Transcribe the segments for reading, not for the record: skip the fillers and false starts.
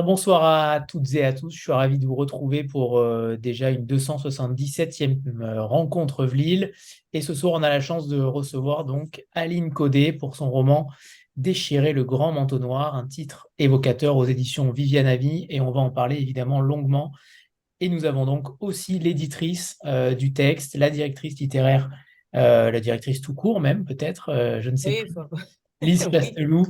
Alors bonsoir à toutes et à tous, je suis ravi de vous retrouver pour déjà une 277e rencontre Vlil. Et ce soir, on a la chance de recevoir donc Aline Caudé pour son roman Déchirer le grand manteau noir, un titre évocateur aux éditions Viviane Ami. Et on va en parler évidemment longuement. Et nous avons donc aussi l'éditrice du texte, la directrice littéraire, la directrice tout court même peut-être, je ne sais Oui, plus. Lise oui. Chasteloup,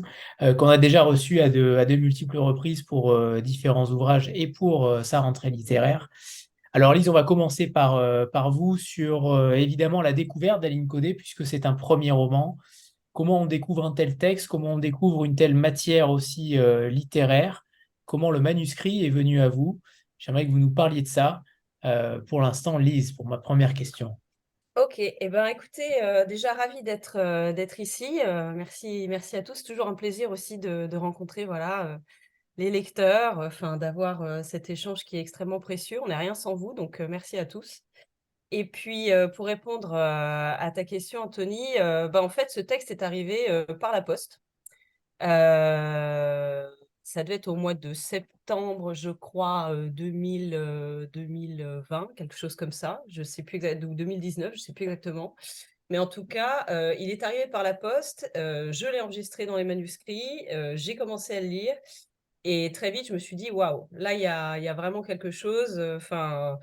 qu'on a déjà reçue à de multiples reprises pour différents ouvrages et pour sa rentrée littéraire. Alors Lise, on va commencer par vous sur évidemment la découverte d'Aline Caudé, puisque c'est un premier roman. Comment on découvre un tel texte? Comment on découvre une telle matière aussi littéraire? Comment le manuscrit est venu à vous? J'aimerais que vous nous parliez de ça. Pour l'instant, Lise, pour ma première question. Ok, eh ben, écoutez, déjà ravie d'être ici. Merci à tous. Toujours un plaisir aussi de rencontrer voilà, les lecteurs, enfin, d'avoir cet échange qui est extrêmement précieux. On n'est rien sans vous, donc merci à tous. Et puis, pour répondre à ta question, Anthony, en fait, ce texte est arrivé par la poste. Heu, Ça devait être au mois de septembre, je crois, 2020, quelque chose comme ça. Je sais plus exact ou 2019, je sais plus exactement. Mais en tout cas, il est arrivé par la poste, je l'ai enregistré dans les manuscrits, j'ai commencé à le lire et très vite je me suis dit: «Waouh, là il y a vraiment quelque chose», enfin,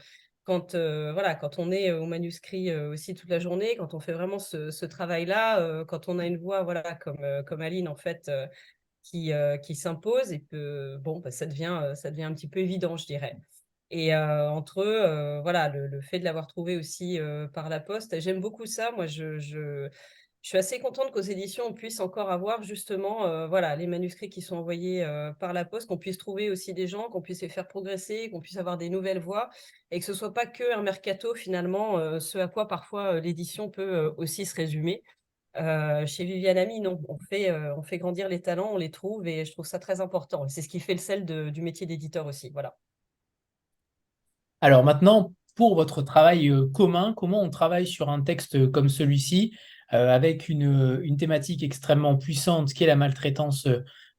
quand, voilà, quand on est au manuscrit, aussi toute la journée, quand on fait vraiment ce travail-là, quand on a une voix, voilà, comme Aline en fait, qui s'impose et que bon, ça devient un petit peu évident, je dirais. Et entre eux, voilà, le fait de l'avoir trouvé aussi, par la poste, j'aime beaucoup ça. Moi, je suis assez contente qu'aux éditions, on puisse encore avoir justement, voilà, les manuscrits qui sont envoyés, par la poste, qu'on puisse trouver aussi des gens, qu'on puisse les faire progresser, qu'on puisse avoir des nouvelles voix et que ce soit pas qu'un mercato finalement, ce à quoi parfois, l'édition peut, aussi se résumer. Chez Viviane Ami, non, on fait grandir les talents, on les trouve et je trouve ça très important et c'est ce qui fait le sel du métier d'éditeur aussi, voilà. Alors maintenant, pour votre travail commun, comment on travaille sur un texte comme celui-ci, avec une thématique extrêmement puissante qui est la maltraitance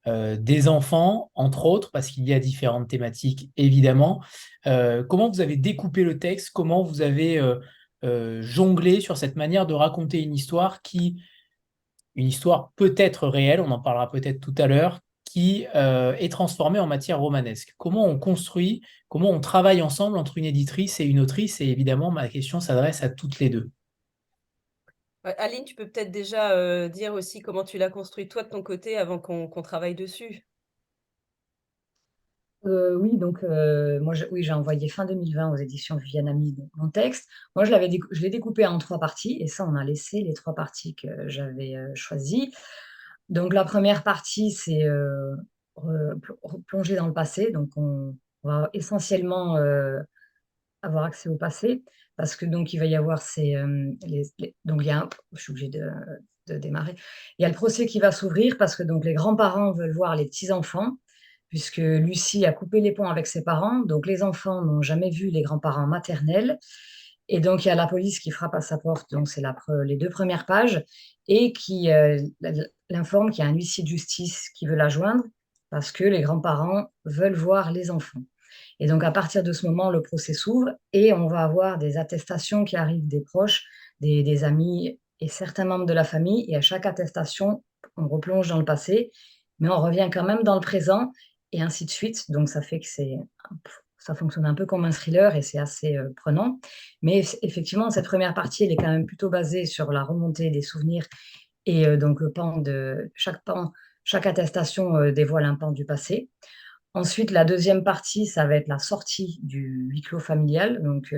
des enfants, entre autres, parce qu'il y a différentes thématiques, évidemment. Comment vous avez découpé le texte? Comment vous avez jonglé sur cette manière de raconter une histoire peut-être réelle, on en parlera peut-être tout à l'heure, qui est transformée en matière romanesque. Comment on construit, comment on travaille ensemble entre une éditrice et une autrice, et évidemment, ma question s'adresse à toutes les deux. Aline, tu peux peut-être déjà, dire aussi comment tu l'as construit toi de ton côté avant qu'on travaille dessus? Oui, donc moi, oui, j'ai envoyé fin 2020 aux éditions Viviane Ami mon texte. Moi, je l'ai découpé en trois parties, et ça, on a laissé les trois parties que j'avais choisies. Donc, la première partie, c'est replonger dans le passé. Donc, on va essentiellement avoir accès au passé, parce que donc il va y avoir donc il y a je suis obligée de démarrer. Il y a le procès qui va s'ouvrir parce que donc les grands-parents veulent voir les petits-enfants, puisque Lucie a coupé les ponts avec ses parents, donc les enfants n'ont jamais vu les grands-parents maternels, et donc il y a la police qui frappe à sa porte, donc c'est les 2 premières pages, et qui, l'informe qu'il y a un huissier de justice qui veut la joindre parce que les grands-parents veulent voir les enfants. Et donc à partir de ce moment, le procès s'ouvre et on va avoir des attestations qui arrivent des proches, des amis et certains membres de la famille, et à chaque attestation, on replonge dans le passé, mais on revient quand même dans le présent, et ainsi de suite. Donc ça fait que ça fonctionne un peu comme un thriller et c'est assez, prenant. Mais effectivement, cette première partie, elle est quand même plutôt basée sur la remontée des souvenirs, et donc le pan de chaque attestation, dévoile un pan du passé. Ensuite, la deuxième partie, ça va être la sortie du huis clos familial, donc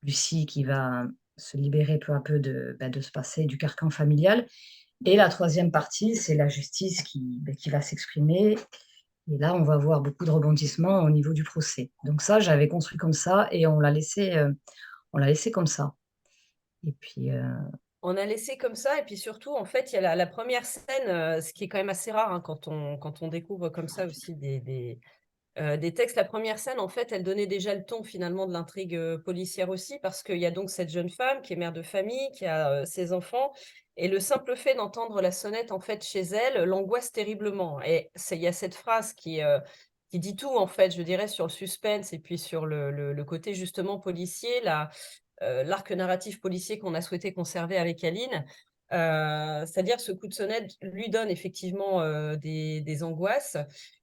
Lucie qui va se libérer peu à peu de ce passé, du carcan familial, et la troisième partie, c'est la justice qui va s'exprimer, et là, on va voir beaucoup de rebondissements au niveau du procès. Donc ça, j'avais construit comme ça et on l'a laissé comme ça, et puis, On a laissé comme ça et puis surtout, en fait, il y a la 1re scène, ce qui est quand même assez rare, hein, quand on découvre comme ça aussi des textes. La première scène, en fait, elle donnait déjà le ton finalement de l'intrigue, policière aussi parce qu'il y a donc cette jeune femme qui est mère de famille, qui a, ses enfants et le simple fait d'entendre la sonnette, en fait, chez elle, l'angoisse terriblement et c'est il y a cette phrase qui dit tout, en fait, je dirais, sur le suspense et puis sur le côté justement policier, l'arc narratif policier qu'on a souhaité conserver avec Aline. C'est-à-dire ce coup de sonnette lui donne effectivement des angoisses.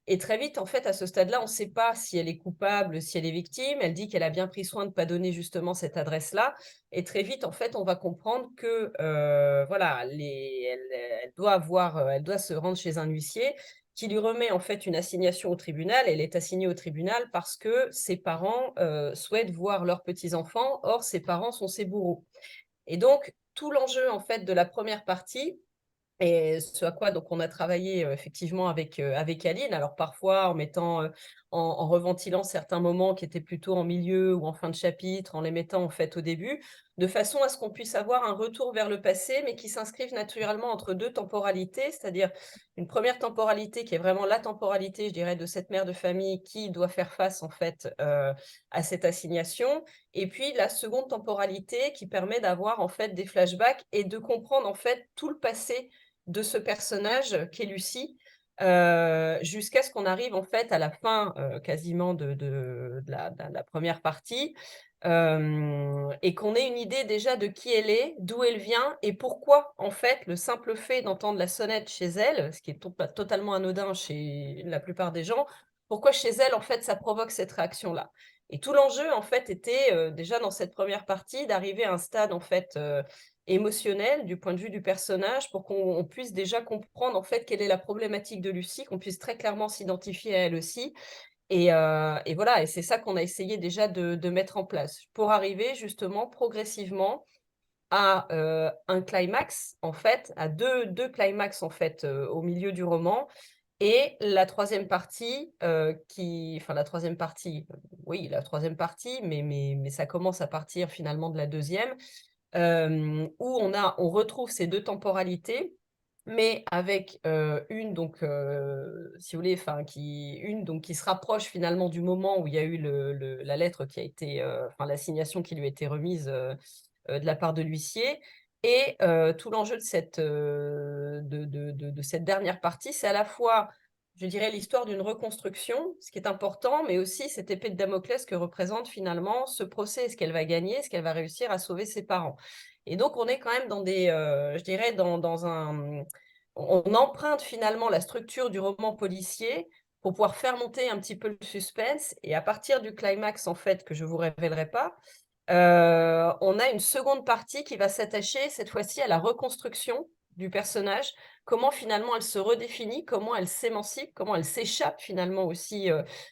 Et très vite, en fait, à ce stade-là, on ne sait pas si elle est coupable, si elle est victime. Elle dit qu'elle a bien pris soin de ne pas donner justement cette adresse-là. Et très vite, en fait, on va comprendre que voilà, elle elle doit se rendre chez un huissier qui lui remet en fait une assignation au tribunal. Elle est assignée au tribunal parce que ses parents souhaitent voir leurs petits-enfants. Or, ses parents sont ses bourreaux. Et donc, tout l'enjeu en fait de la première partie, et ce à quoi donc on a travaillé effectivement avec Aline, alors parfois en mettant, en reventilant certains moments qui étaient plutôt en milieu ou en fin de chapitre, en les mettant en fait au début, de façon à ce qu'on puisse avoir un retour vers le passé, mais qui s'inscrive naturellement entre deux temporalités, c'est-à-dire une première temporalité qui est vraiment la temporalité, je dirais, de cette mère de famille qui doit faire face en fait à cette assignation, et puis la seconde temporalité qui permet d'avoir en fait des flashbacks et de comprendre en fait tout le passé de ce personnage qu'est Lucie, jusqu'à ce qu'on arrive en fait à la fin quasiment de la première partie, et qu'on ait une idée déjà de qui elle est, d'où elle vient et pourquoi en fait le simple fait d'entendre la sonnette chez elle, ce qui est totalement anodin chez la plupart des gens, pourquoi chez elle en fait ça provoque cette réaction-là. Et tout l'enjeu en fait était déjà dans cette première partie d'arriver à un stade en fait émotionnel du point de vue du personnage pour qu'on puisse déjà comprendre en fait quelle est la problématique de Lucie, qu'on puisse très clairement s'identifier à elle aussi. Et voilà, et c'est ça qu'on a essayé déjà de mettre en place pour arriver justement progressivement à un climax, en fait, à deux climax en fait au milieu du roman. Et la troisième partie, enfin la troisième partie, oui, la troisième partie, mais ça commence à partir finalement de la deuxième, où on retrouve ces deux temporalités, mais avec une, donc, si vous voulez, qui se rapproche finalement du moment où il y a eu la lettre qui a été, enfin l'assignation qui lui a été remise de la part de l'huissier. Et tout l'enjeu de cette dernière partie, c'est à la fois, je dirais, l'histoire d'une reconstruction, ce qui est important, mais aussi cette épée de Damoclès que représente finalement ce procès. Est-ce qu'elle va gagner? Est-ce qu'elle va réussir à sauver ses parents? Et donc, on est quand même dans je dirais, dans un... On emprunte finalement la structure du roman policier pour pouvoir faire monter un petit peu le suspense. Et à partir du climax, en fait, que je ne vous révélerai pas, on a une seconde partie qui va s'attacher cette fois-ci à la reconstruction du personnage, comment finalement elle se redéfinit, comment elle s'émancipe, comment elle s'échappe finalement aussi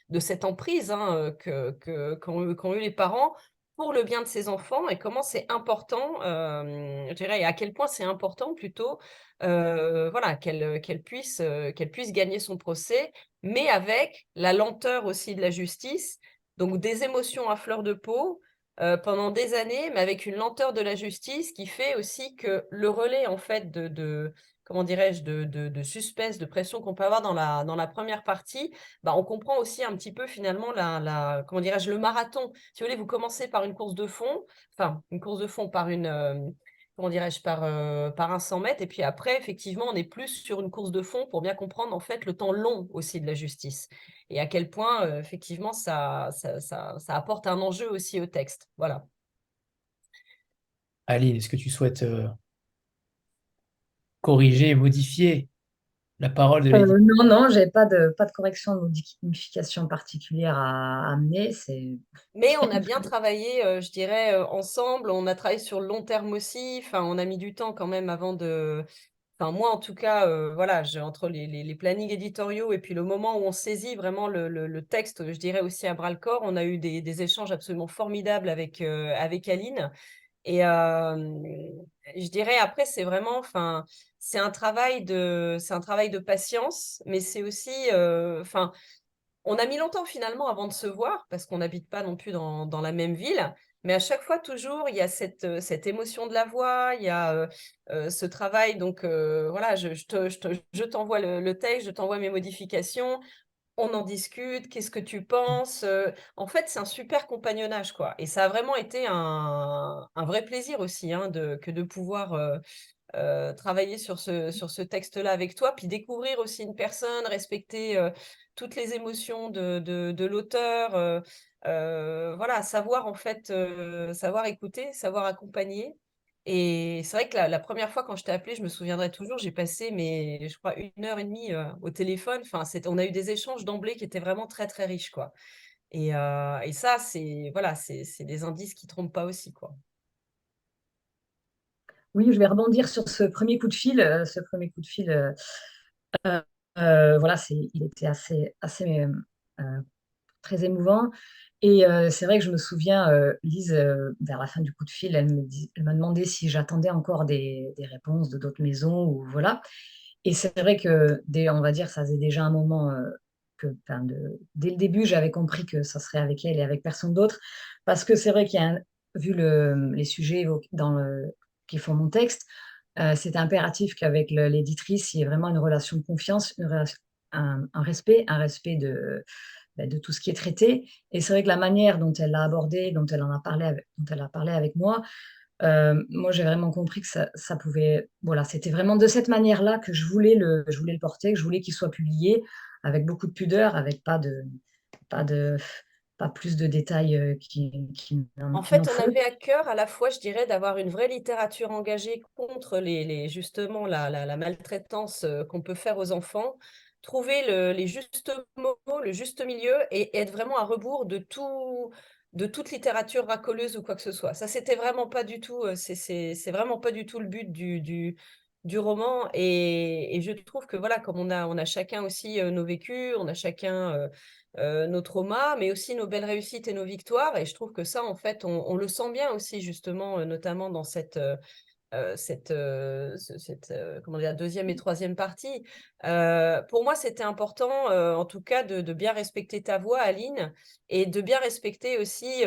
de cette emprise hein, qu'ont eu les parents pour le bien de ses enfants, et comment c'est important, je dirais, et à quel point c'est important plutôt, voilà, qu'elle puisse gagner son procès, mais avec la lenteur aussi de la justice, donc des émotions à fleur de peau, pendant des années, mais avec une lenteur de la justice qui fait aussi que le relais, en fait, comment dirais-je, de suspense, de pression qu'on peut avoir dans la première partie, bah, on comprend aussi un petit peu finalement comment dirais-je, le marathon. Si vous voulez, vous commencez par une course de fond, enfin, une course de fond par comment dirais-je, par un 100 mètres, et puis après, effectivement, on est plus sur une course de fond pour bien comprendre, en fait, le temps long aussi de la justice et à quel point, effectivement, ça apporte un enjeu aussi au texte. Voilà. Aline, est-ce que tu souhaites corriger et modifier la parole de l'éditeur? Non, non, j'ai pas de correction de modification particulière à amener. Mais on a bien travaillé, je dirais, ensemble. On a travaillé sur le long terme aussi. Enfin, on a mis du temps quand même avant de... Enfin, moi, en tout cas, voilà, entre les plannings éditoriaux et puis le moment où on saisit vraiment le texte, je dirais aussi à bras-le-corps, on a eu des échanges absolument formidables avec Aline. Et je dirais après, c'est vraiment, enfin, c'est un travail de patience, mais c'est aussi, enfin, on a mis longtemps finalement avant de se voir parce qu'on n'habite pas non plus dans la même ville. Mais à chaque fois, toujours, il y a cette émotion de la voix, il y a ce travail. Donc voilà, je t'envoie le texte, je t'envoie mes modifications, on en discute, qu'est-ce que tu penses? En fait, c'est un super compagnonnage, quoi. Et ça a vraiment été un vrai plaisir aussi, hein, que de pouvoir travailler sur ce texte-là avec toi, puis découvrir aussi une personne, respecter toutes les émotions de l'auteur, voilà, savoir en fait, savoir écouter, savoir accompagner. Et c'est vrai que la première fois quand je t'ai appelé, je me souviendrai toujours, j'ai passé mais je crois 1 heure et demie au téléphone. Enfin, on a eu des échanges d'emblée qui étaient vraiment très, très riches, quoi. Et ça, c'est voilà, c'est des indices qui trompent pas aussi, quoi. Oui, je vais rebondir sur ce premier coup de fil. Ce premier coup de fil, voilà, il était assez très émouvant. Et c'est vrai que je me souviens, Lise, vers la fin du coup de fil, elle m'a demandé si j'attendais encore des réponses de d'autres maisons ou voilà. Et c'est vrai que on va dire, ça faisait déjà un moment enfin, dès le début, j'avais compris que ça serait avec elle et avec personne d'autre, parce que c'est vrai vu les sujets qui font mon texte, c'est impératif qu'avec l'éditrice, il y ait vraiment une relation de confiance, un respect de tout ce qui est traité. Et c'est vrai que la manière dont elle l'a abordé, dont elle a parlé avec moi, moi, j'ai vraiment compris que ça pouvait. Voilà, c'était vraiment de cette manière-là que je voulais le porter, que je voulais qu'il soit publié avec beaucoup de pudeur, avec pas de, pas plus de détails En qui n'en fait, on faut. avait à cœur à la fois, je dirais, d'avoir une vraie littérature engagée contre justement la maltraitance qu'on peut faire aux enfants, trouver les justes mots, le juste milieu et être vraiment à rebours de toute littérature racoleuse ou quoi que ce soit. Ça, c'était vraiment pas du tout, c'est vraiment pas du tout le but du roman. Et je trouve que voilà, comme on a chacun aussi nos vécus, on a chacun nos traumas, mais aussi nos belles réussites et nos victoires. Et je trouve que ça, en fait, on le sent bien aussi, justement, notamment dans comment dire, deuxième et troisième partie. Pour moi, c'était important, en tout cas, de bien respecter ta voix, Aline, et de bien respecter aussi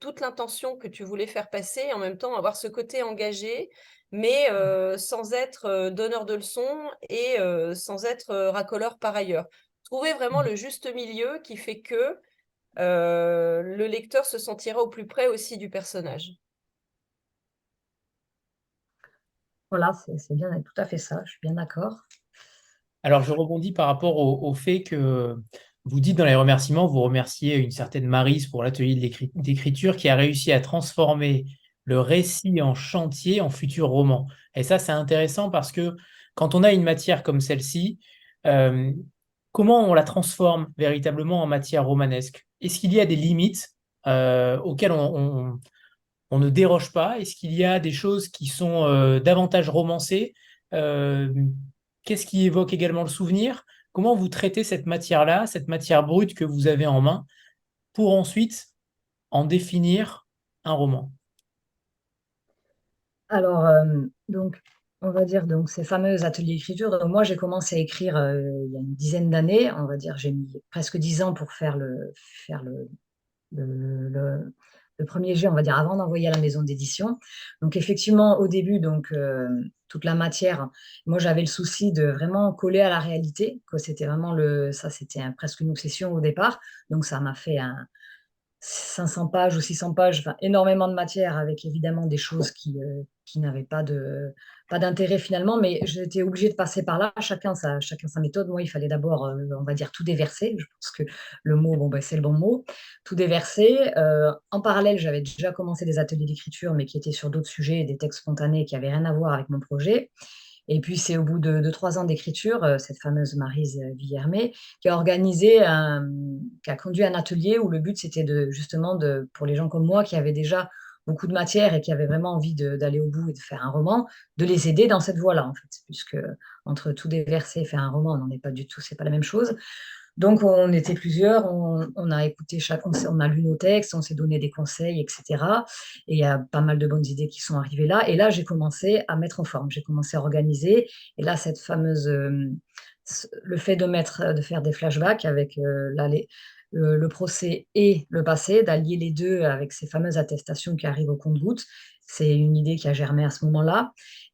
toute l'intention que tu voulais faire passer, et en même temps avoir ce côté engagé, mais sans être donneur de leçons et sans être racoleur par ailleurs. Trouver vraiment le juste milieu qui fait que le lecteur se sentira au plus près aussi du personnage. Voilà, c'est bien, tout à fait ça, je suis bien d'accord. Alors, je rebondis par rapport au fait que vous dites dans les remerciements, vous remerciez une certaine Maryse pour l'atelier d'écriture qui a réussi à transformer le récit en chantier en futur roman. Et ça, c'est intéressant parce que quand on a une matière comme celle-ci, euh, comment on la transforme véritablement en matière romanesque? Est-ce qu'il y a des limites auxquelles on ne déroge pas? Est-ce qu'il y a des choses qui sont davantage romancées? Euh, Qu'est-ce qui évoque également le souvenir? Comment vous traitez cette matière-là, cette matière brute que vous avez en main, pour ensuite en définir un roman? Alors, donc, on va dire donc ces fameux ateliers d'écriture. Donc, moi, j'ai commencé à écrire il y a une dizaine d'années. On va dire, j'ai mis presque 10 ans pour faire le, le premier jet, on va dire, avant d'envoyer à la maison d'édition. Donc, effectivement, au début, donc, toute la matière, moi, j'avais le souci de vraiment coller à la réalité, que c'était vraiment ça, c'était presque une obsession au départ. Donc, ça m'a fait 500 pages ou 600 pages, enfin, énormément de matière avec évidemment des choses qui n'avaient pas d'intérêt finalement, mais j'étais obligée de passer par là, chacun sa méthode. Moi, il fallait d'abord, on va dire, tout déverser. Je pense que le mot, bon, ben, c'est le bon mot, tout déverser. En parallèle, j'avais déjà commencé des ateliers d'écriture, mais qui étaient sur d'autres sujets, des textes spontanés qui n'avaient rien à voir avec mon projet. Et puis, c'est au bout de 3 ans d'écriture, cette fameuse Maryse Villermé, qui a conduit un atelier où le but, c'était justement, pour les gens comme moi qui avaient déjà beaucoup de matière et qui avaient vraiment envie d'aller au bout et de faire un roman, de les aider dans cette voie-là, en fait. Puisque entre tout déverser et faire un roman, on n'en est pas du tout, c'est pas la même chose. Donc, on était plusieurs, on a écouté on a lu nos textes, on s'est donné des conseils, etc. Et il y a pas mal de bonnes idées qui sont arrivées là. Et là, j'ai commencé à mettre en forme, j'ai commencé à organiser. Et là, le fait de faire des flashbacks avec le procès et le passé, d'allier les deux avec ces fameuses attestations qui arrivent au compte-gouttes, c'est une idée qui a germé à ce moment-là.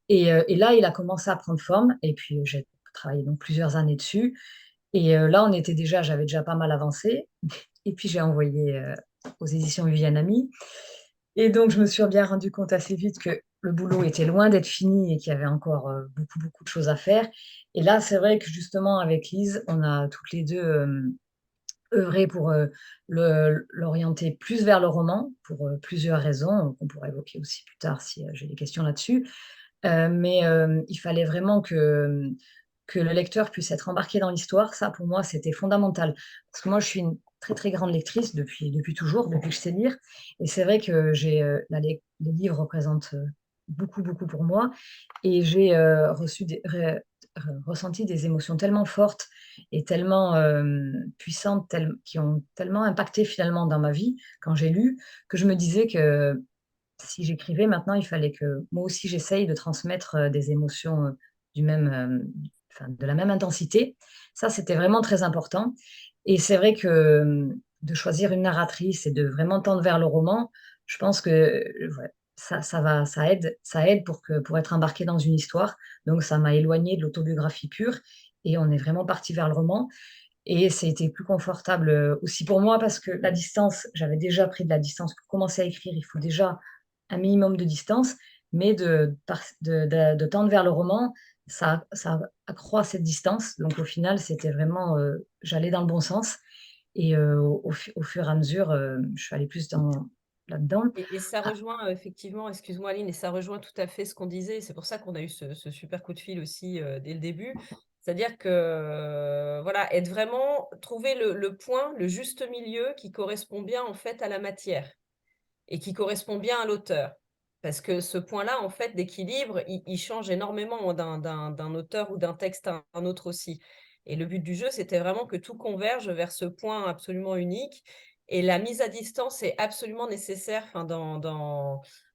Et là, il a commencé à prendre forme. Et puis, j'ai travaillé donc plusieurs années dessus. Et là, j'avais déjà pas mal avancé. Et puis, j'ai envoyé aux éditions Viviane Ami. Et donc, je me suis bien rendu compte assez vite que le boulot était loin d'être fini et qu'il y avait encore beaucoup, beaucoup de choses à faire. Et là, c'est vrai que justement, avec Lise, on a toutes les deux œuvré pour l'orienter plus vers le roman, pour plusieurs raisons, qu'on pourra évoquer aussi plus tard si j'ai des questions là-dessus. Mais il fallait vraiment que le lecteur puisse être embarqué dans l'histoire. Ça, pour moi, c'était fondamental. Parce que moi, je suis une très, très grande lectrice depuis toujours, depuis que je sais lire. Et c'est vrai que les livres représentent beaucoup, beaucoup pour moi. Et j'ai ressenti des émotions tellement fortes et tellement puissantes, qui ont tellement impacté finalement dans ma vie quand j'ai lu, que je me disais que si j'écrivais maintenant, il fallait que moi aussi j'essaye de transmettre des émotions du même, enfin, de la même intensité. Ça, c'était vraiment très important. Et c'est vrai que de choisir une narratrice et de vraiment tendre vers le roman, je pense que ouais, ça aide pour être embarqué dans une histoire. Donc, ça m'a éloigné de l'autobiographie pure et on est vraiment parti vers le roman. Et c'était plus confortable aussi pour moi parce que la distance, j'avais déjà pris de la distance. Pour commencer à écrire, il faut déjà un minimum de distance, mais de tendre vers le roman, ça accroît cette distance. Donc au final, c'était vraiment, j'allais dans le bon sens. Et au fur et à mesure, je suis allée plus là-dedans. Et ça Ah, rejoint effectivement, excuse-moi Aline, et ça rejoint tout à fait ce qu'on disait. C'est pour ça qu'on a eu ce super coup de fil aussi dès le début. C'est-à-dire que, voilà, être vraiment, trouver le point, le juste milieu qui correspond bien en fait à la matière et qui correspond bien à l'auteur. Parce que ce point-là, en fait, d'équilibre, il change énormément d'un auteur ou d'un texte à un autre aussi. Et le but du jeu, c'était vraiment que tout converge vers ce point absolument unique. Et la mise à distance est absolument nécessaire enfin,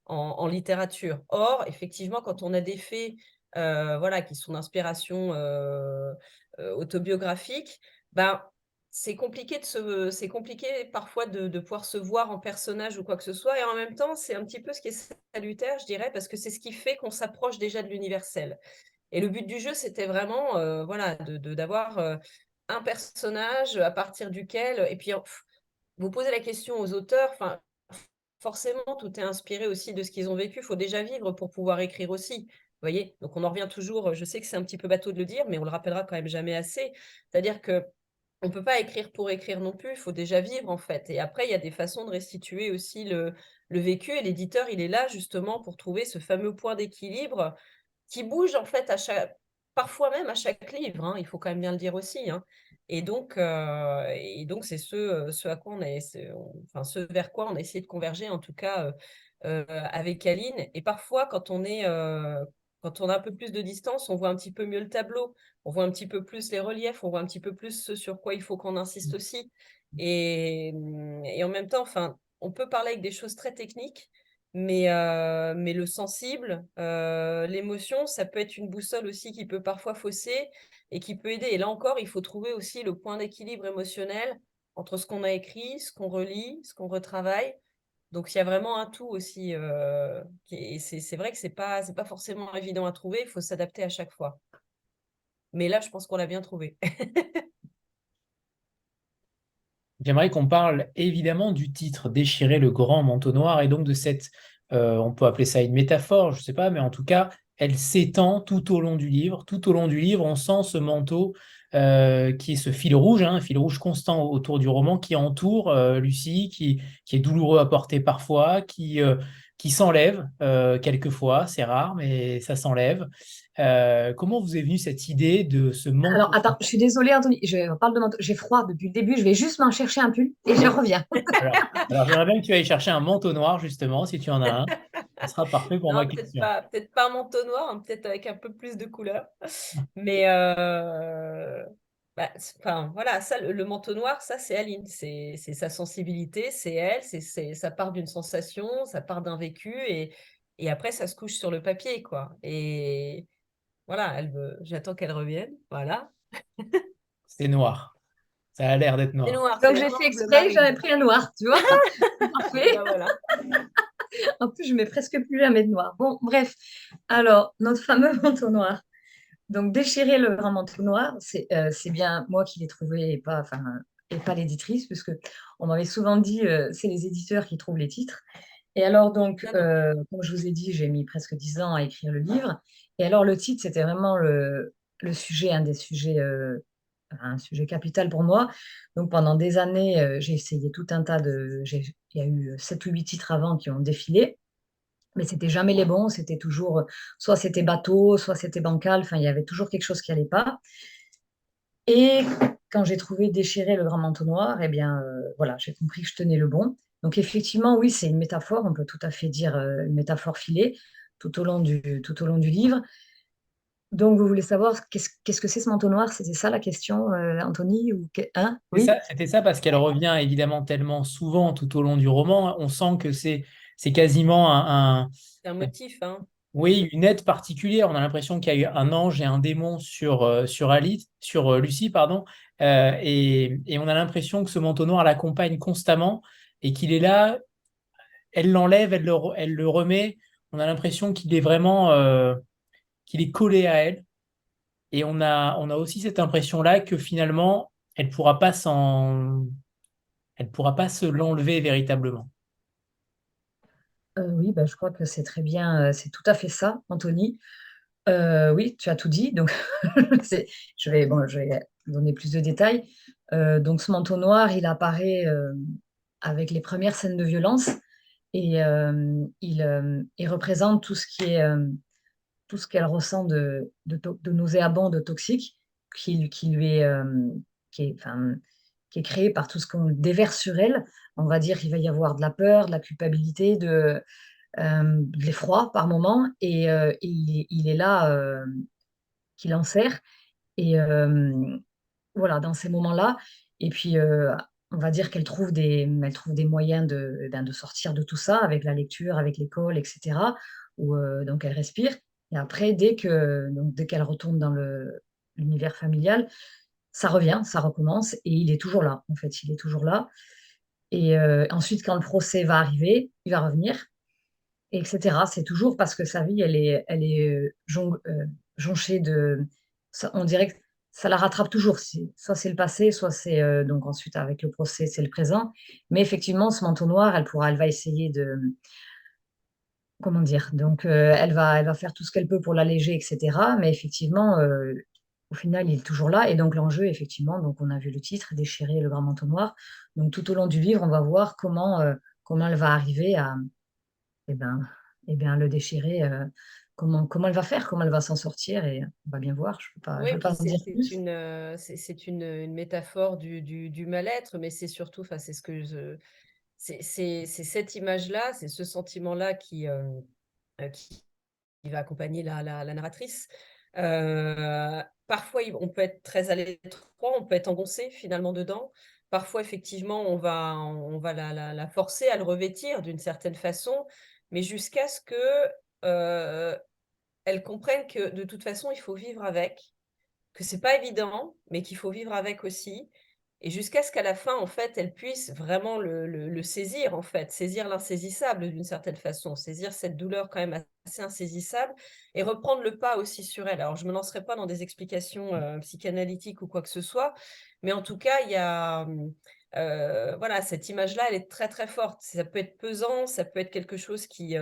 en littérature. Or, effectivement, quand on a des faits voilà, qui sont d'inspiration autobiographique, ben, c'est compliqué c'est compliqué parfois de pouvoir se voir en personnage ou quoi que ce soit. Et en même temps, c'est un petit peu ce qui est salutaire, je dirais, parce que c'est ce qui fait qu'on s'approche déjà de l'universel. Et le but du jeu, c'était vraiment voilà, d'avoir un personnage à partir duquel, et puis vous posez la question aux auteurs, enfin, forcément, tout est inspiré aussi de ce qu'ils ont vécu. Il faut déjà vivre pour pouvoir écrire aussi. Vous voyez? Donc on en revient toujours, je sais que c'est un petit peu bateau de le dire, mais on le rappellera quand même jamais assez. C'est-à-dire que on peut pas écrire pour écrire non plus, il faut déjà vivre en fait. Et après, il y a des façons de restituer aussi le vécu. Et l'éditeur, il est là justement pour trouver ce fameux point d'équilibre qui bouge en fait parfois même à chaque livre, hein, il faut quand même bien le dire aussi, hein. Et donc c'est ce à quoi enfin, ce vers quoi on a essayé de converger en tout cas avec Aline. Et parfois, quand on a un peu plus de distance, on voit un petit peu mieux le tableau, on voit un petit peu plus les reliefs, on voit un petit peu plus ce sur quoi il faut qu'on insiste aussi. Et en même temps, enfin, on peut parler avec des choses très techniques, mais le sensible, l'émotion, ça peut être une boussole aussi qui peut parfois fausser et qui peut aider. Et là encore, il faut trouver aussi le point d'équilibre émotionnel entre ce qu'on a écrit, ce qu'on relit, ce qu'on retravaille. Donc il y a vraiment un tout aussi. Et c'est vrai que c'est pas forcément évident à trouver, il faut s'adapter à chaque fois. Mais là, je pense qu'on l'a bien trouvé. J'aimerais qu'on parle évidemment du titre, Déchirer le grand manteau noir, et donc de cette, on peut appeler ça une métaphore, je ne sais pas, mais en tout cas, elle s'étend tout au long du livre. Tout au long du livre, on sent ce manteau qui est ce fil rouge, hein, un fil rouge constant autour du roman qui entoure Lucie, qui est douloureux à porter parfois, qui s'enlève quelquefois, c'est rare, mais ça s'enlève. Comment vous est venue cette idée de ce manteau? alors, attends, je suis désolée, Anthony, on parle de manteau. J'ai froid depuis le début, je vais juste m'en chercher un pull et je reviens. Alors j'aimerais bien que tu ailles chercher un manteau noir, justement, si tu en as un. Ça sera parfait pour ma Non, question. peut-être pas un manteau noir, hein, peut-être avec un peu plus de couleur. Mais bah, enfin, voilà, ça, le manteau noir, ça, c'est Aline. C'est sa sensibilité, c'est elle, ça part d'une sensation, ça part d'un vécu, et après, ça se couche sur le papier, quoi. Et voilà, j'attends qu'elle revienne. Voilà. C'est noir. Ça a l'air d'être C'est noir. noir, c'est Donc la j'ai noire fait bleu exprès, j'avais marine. pris un noir, tu vois. Et Parfait. ben voilà. En plus, je mets presque plus jamais de noir. Bon, bref. Alors, notre fameux manteau noir. Donc, déchirer le grand manteau noir, c'est bien moi qui l'ai trouvé et pas l'éditrice, puisque on m'avait souvent dit c'est les éditeurs qui trouvent les titres. Et alors, donc, Non, non. comme je vous ai dit, j'ai mis presque 10 ans à écrire le livre. Et alors, le titre, c'était vraiment le sujet, un sujet capital pour moi. Donc, pendant des années, j'ai essayé tout un tas il y a eu 7 ou 8 titres avant qui ont défilé, mais c'était jamais les bons. C'était toujours, soit c'était bateau, soit c'était bancal. Enfin, il y avait toujours quelque chose qui allait pas. Et quand j'ai trouvé Déchirer le grand manteau noir, eh bien, voilà, j'ai compris que je tenais le bon. Donc effectivement, oui, c'est une métaphore, on peut tout à fait dire une métaphore filée tout au long du livre. Donc vous voulez savoir qu'est-ce que c'est ce manteau noir? C'était ça la question, Anthony? Hein? Oui? C'était ça parce qu'elle revient évidemment tellement souvent tout au long du roman. On sent que c'est quasiment C'est un motif, hein. oui, une aide particulière. On a l'impression qu'il y a eu un ange et un démon sur Lucie, pardon. Et on a l'impression que ce manteau noir l'accompagne constamment et qu'il est là, elle l'enlève, elle le remet. On a l'impression qu'il est vraiment, qu'il est collé à elle. Et on a aussi cette impression-là que finalement, elle pourra pas se l'enlever véritablement. Oui, bah, je crois que c'est très bien, c'est tout à fait ça, Anthony. Oui, tu as tout dit. Donc, c'est- je vais donner plus de détails. Donc, ce manteau noir, il apparaît avec les premières scènes de violence et il représente tout ce qu'elle ressent de nauséabond, de toxique, qui lui est, enfin, qui est créé par tout ce qu'on déverse sur elle. On va dire qu'il va y avoir de la peur, de la culpabilité, de l'effroi par moment, et il est là, qui en sert. Et voilà, dans ces moments-là, et puis on va dire elle trouve des moyens de sortir de tout ça avec la lecture, avec l'école, etc. Où donc elle respire. Et après, dès qu'elle retourne dans l'univers familial, ça revient, ça recommence, et il est toujours là. En fait, il est toujours là. Et ensuite, quand le procès va arriver, il va revenir, etc. C'est toujours parce que sa vie, elle est jonchée on dirait que ça la rattrape toujours. Soit c'est le passé, soit c'est donc ensuite avec le procès, c'est le présent. Mais effectivement, ce manteau noir, elle va essayer comment dire, donc elle va faire tout ce qu'elle peut pour l'alléger, etc. Mais effectivement, au final, il est toujours là. Et donc l'enjeu, effectivement, donc on a vu le titre, Déchirer le grand manteau noir. Donc tout au long du livre, on va voir comment elle va arriver à eh ben, le déchirer, comment elle va faire, comment elle va s'en sortir, et on va bien voir. Je Oui, peux puis pas en dire c'est plus. c'est une métaphore du mal-être, mais c'est surtout, enfin, c'est ce que c'est cette image-là, c'est ce sentiment-là qui va accompagner la narratrice. Parfois, on peut être très à l'étroit, on peut être engoncé finalement dedans. Parfois, effectivement, on va la forcer à le revêtir d'une certaine façon, mais jusqu'à ce que elle comprenne que de toute façon, il faut vivre avec, que c'est pas évident, mais qu'il faut vivre avec aussi, et jusqu'à ce qu'à la fin, en fait, elle puisse vraiment le saisir, en fait, saisir l'insaisissable d'une certaine façon, saisir cette douleur quand même assez insaisissable, et reprendre le pas aussi sur elle. Alors, je me lancerai pas dans des explications psychanalytiques ou quoi que ce soit, mais en tout cas, il y a voilà, cette image-là, elle est très très forte. Ça peut être pesant, ça peut être quelque chose qui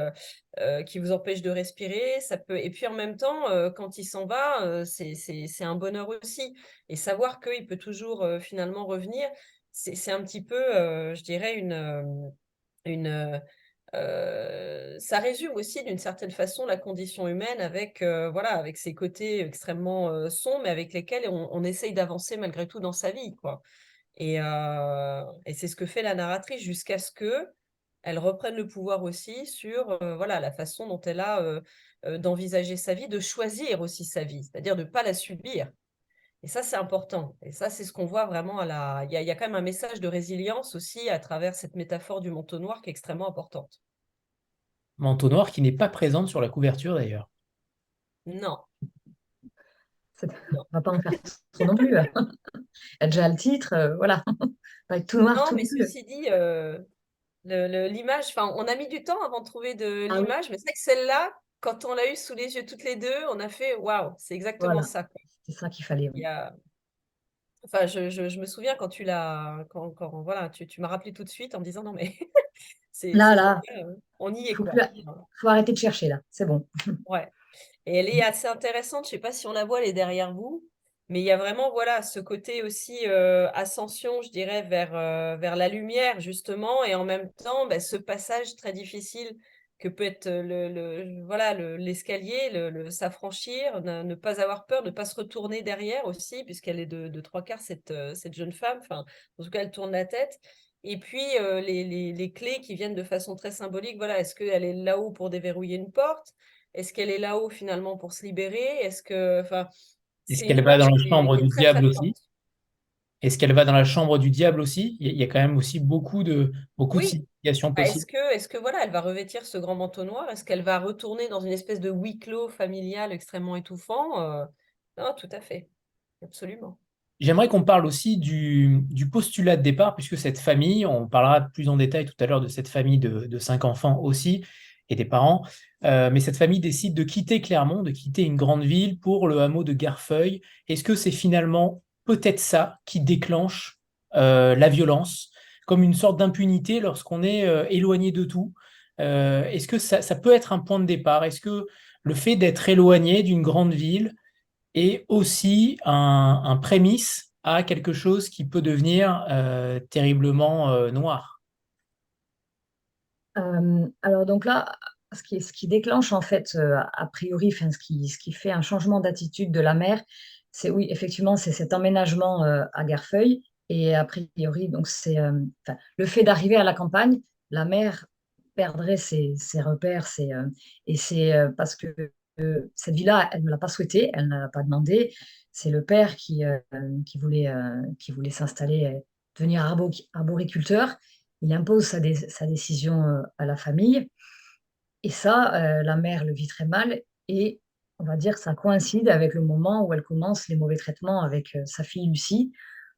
vous empêche de respirer, ça peut, et puis en même temps, quand il s'en va, c'est un bonheur aussi, et savoir qu'il peut toujours, finalement revenir, c'est un petit peu, je dirais une, ça résume aussi d'une certaine façon la condition humaine avec, voilà, avec ses côtés extrêmement, sombres, mais avec lesquels on essaye d'avancer malgré tout dans sa vie, quoi. Et c'est ce que fait la narratrice jusqu'à ce que elle reprenne le pouvoir aussi sur, voilà, la façon dont elle a, d'envisager sa vie, de choisir aussi sa vie, c'est-à-dire de ne pas la subir. Et ça, c'est important. Et ça, c'est ce qu'on voit vraiment il y a quand même un message de résilience aussi à travers cette métaphore du manteau noir qui est extrêmement importante. Manteau noir qui n'est pas présente sur la couverture d'ailleurs. Non, On va pas en faire trop non plus. Elle a déjà le titre, voilà. Pas être tout noir, non, tout mais bleu. ceci dit, l'image, enfin, on a mis du temps avant de trouver de Ah oui, l'image, mais c'est vrai que celle-là, quand on l'a eu sous les yeux toutes les deux, on a fait: «Waouh, c'est exactement voilà, ça, quoi». c'est ça qu'il fallait, Il oui. y a Enfin, je me souviens quand tu l'as quand voilà, tu m'as rappelé tout de suite en me disant: «Non mais Là, là, on y est, faut quoi. plus, faut arrêter de chercher, là. C'est bon. Ouais. Et elle est assez intéressante. Je sais pas si on la voit, elle est derrière vous, mais il y a vraiment, voilà, ce côté aussi ascension, je dirais, vers la lumière, justement, et en même temps, bah, ce passage très difficile que peut être voilà, l'escalier, s'affranchir, ne pas avoir peur, ne pas se retourner derrière aussi, puisqu'elle est de trois quarts, cette jeune femme. Enfin, en tout cas, elle tourne la tête. Et puis, les clés qui viennent de façon très symbolique, voilà, est-ce qu'elle est là-haut pour déverrouiller une porte? Est-ce qu'elle est là-haut finalement pour se libérer? Enfin, Est-ce c'est une qu'elle va dans image la qui chambre est du très très diable aussi? forte. Est-ce qu'elle va dans la chambre du diable aussi? Il y a quand même aussi beaucoup de Oui. significations Bah, possibles. est-ce que voilà, elle va revêtir ce grand manteau noir? Est-ce qu'elle va retourner dans une espèce de huis clos familial extrêmement étouffant? Non, tout à fait, absolument. J'aimerais qu'on parle aussi du postulat de départ, puisque cette famille, on parlera plus en détail tout à l'heure de cette famille de 5 enfants aussi, et des parents, mais cette famille décide de quitter Clermont, de quitter une grande ville pour le hameau de Garfeuil. Est-ce que c'est finalement peut-être ça qui déclenche la violence, comme une sorte d'impunité lorsqu'on est éloigné de tout? Est-ce que ça peut être un point de départ? Est-ce que le fait d'être éloigné d'une grande ville et aussi un prémisse à quelque chose qui peut devenir terriblement noir. Alors donc là, ce qui déclenche en fait, a priori, enfin, ce qui fait un changement d'attitude de la mère, c'est oui, effectivement, c'est cet emménagement à Garfeuil. Et a priori, donc c'est enfin, le fait d'arriver à la campagne, la mère perdrait ses repères, et c'est parce que cette vie-là, elle ne l'a pas souhaité, elle ne l'a pas demandé. C'est le père qui voulait s'installer, devenir arboriculteur. Il impose sa décision à la famille. Et ça, la mère le vit très mal. Et on va dire que ça coïncide avec le moment où elle commence les mauvais traitements avec sa fille Lucie.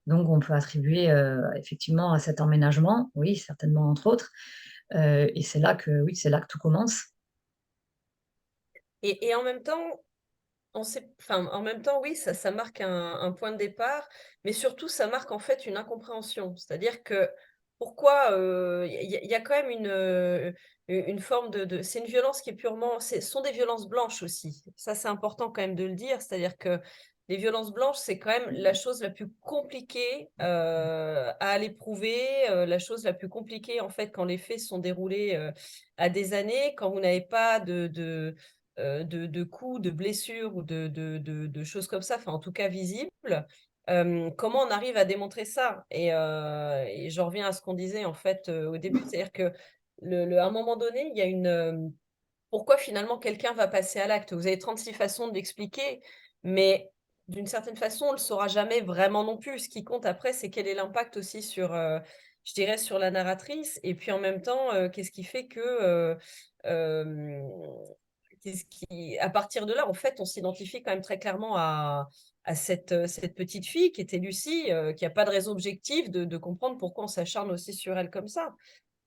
Donc, on peut attribuer effectivement à cet emménagement, oui, certainement entre autres. Et c'est là que, oui, c'est là que tout commence. Et en même temps, enfin, en même temps, oui, ça marque un point de départ, mais surtout, ça marque en fait une incompréhension. C'est-à-dire que pourquoi il y a quand même une forme c'est une violence qui est purement, ce sont des violences blanches aussi. Ça, c'est important quand même de le dire. C'est-à-dire que les violences blanches, c'est quand même la chose la plus compliquée à aller prouver, la chose la plus compliquée en fait quand les faits sont déroulés à des années, quand vous n'avez pas de coups, de blessures ou de choses comme ça, enfin en tout cas visibles. Comment on arrive à démontrer ça? Et j'en reviens à ce qu'on disait en fait au début, c'est-à-dire que à un moment donné, il y a pourquoi finalement quelqu'un va passer à l'acte? Vous avez 36 façons de l'expliquer, mais d'une certaine façon, on ne le saura jamais vraiment non plus. Ce qui compte après, c'est quel est l'impact aussi sur, je dirais, sur la narratrice, et puis en même temps, qu'est-ce qui fait que, hem, à partir de là, en fait, on s'identifie quand même très clairement à cette petite fille qui était Lucie, qui a pas de raison objective de comprendre pourquoi on s'acharne aussi sur elle comme ça.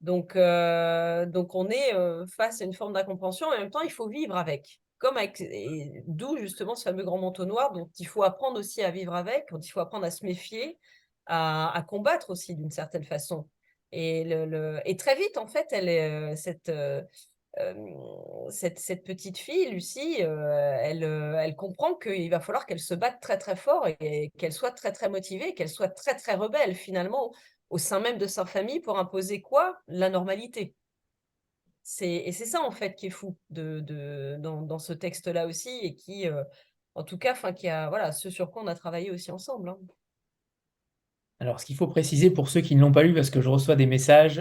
Donc on est, face à une forme d'incompréhension et en même temps, il faut vivre avec. Comme avec, et d'où justement ce fameux grand manteau noir dont il faut apprendre aussi à vivre avec, dont il faut apprendre à se méfier, à combattre aussi d'une certaine façon. Et très vite, en fait, elle est, hem, cette petite fille, Lucie, elle comprend qu'il va falloir qu'elle se batte très, très fort et qu'elle soit très, très motivée, qu'elle soit très, très rebelle finalement au sein même de sa famille pour imposer quoi? La normalité. Et c'est ça en fait qui est fou dans ce texte-là aussi et qui, en tout cas, enfin qui a voilà, ce sur quoi on a travaillé aussi ensemble, hein. Alors, ce qu'il faut préciser pour ceux qui ne l'ont pas lu, parce que je reçois des messages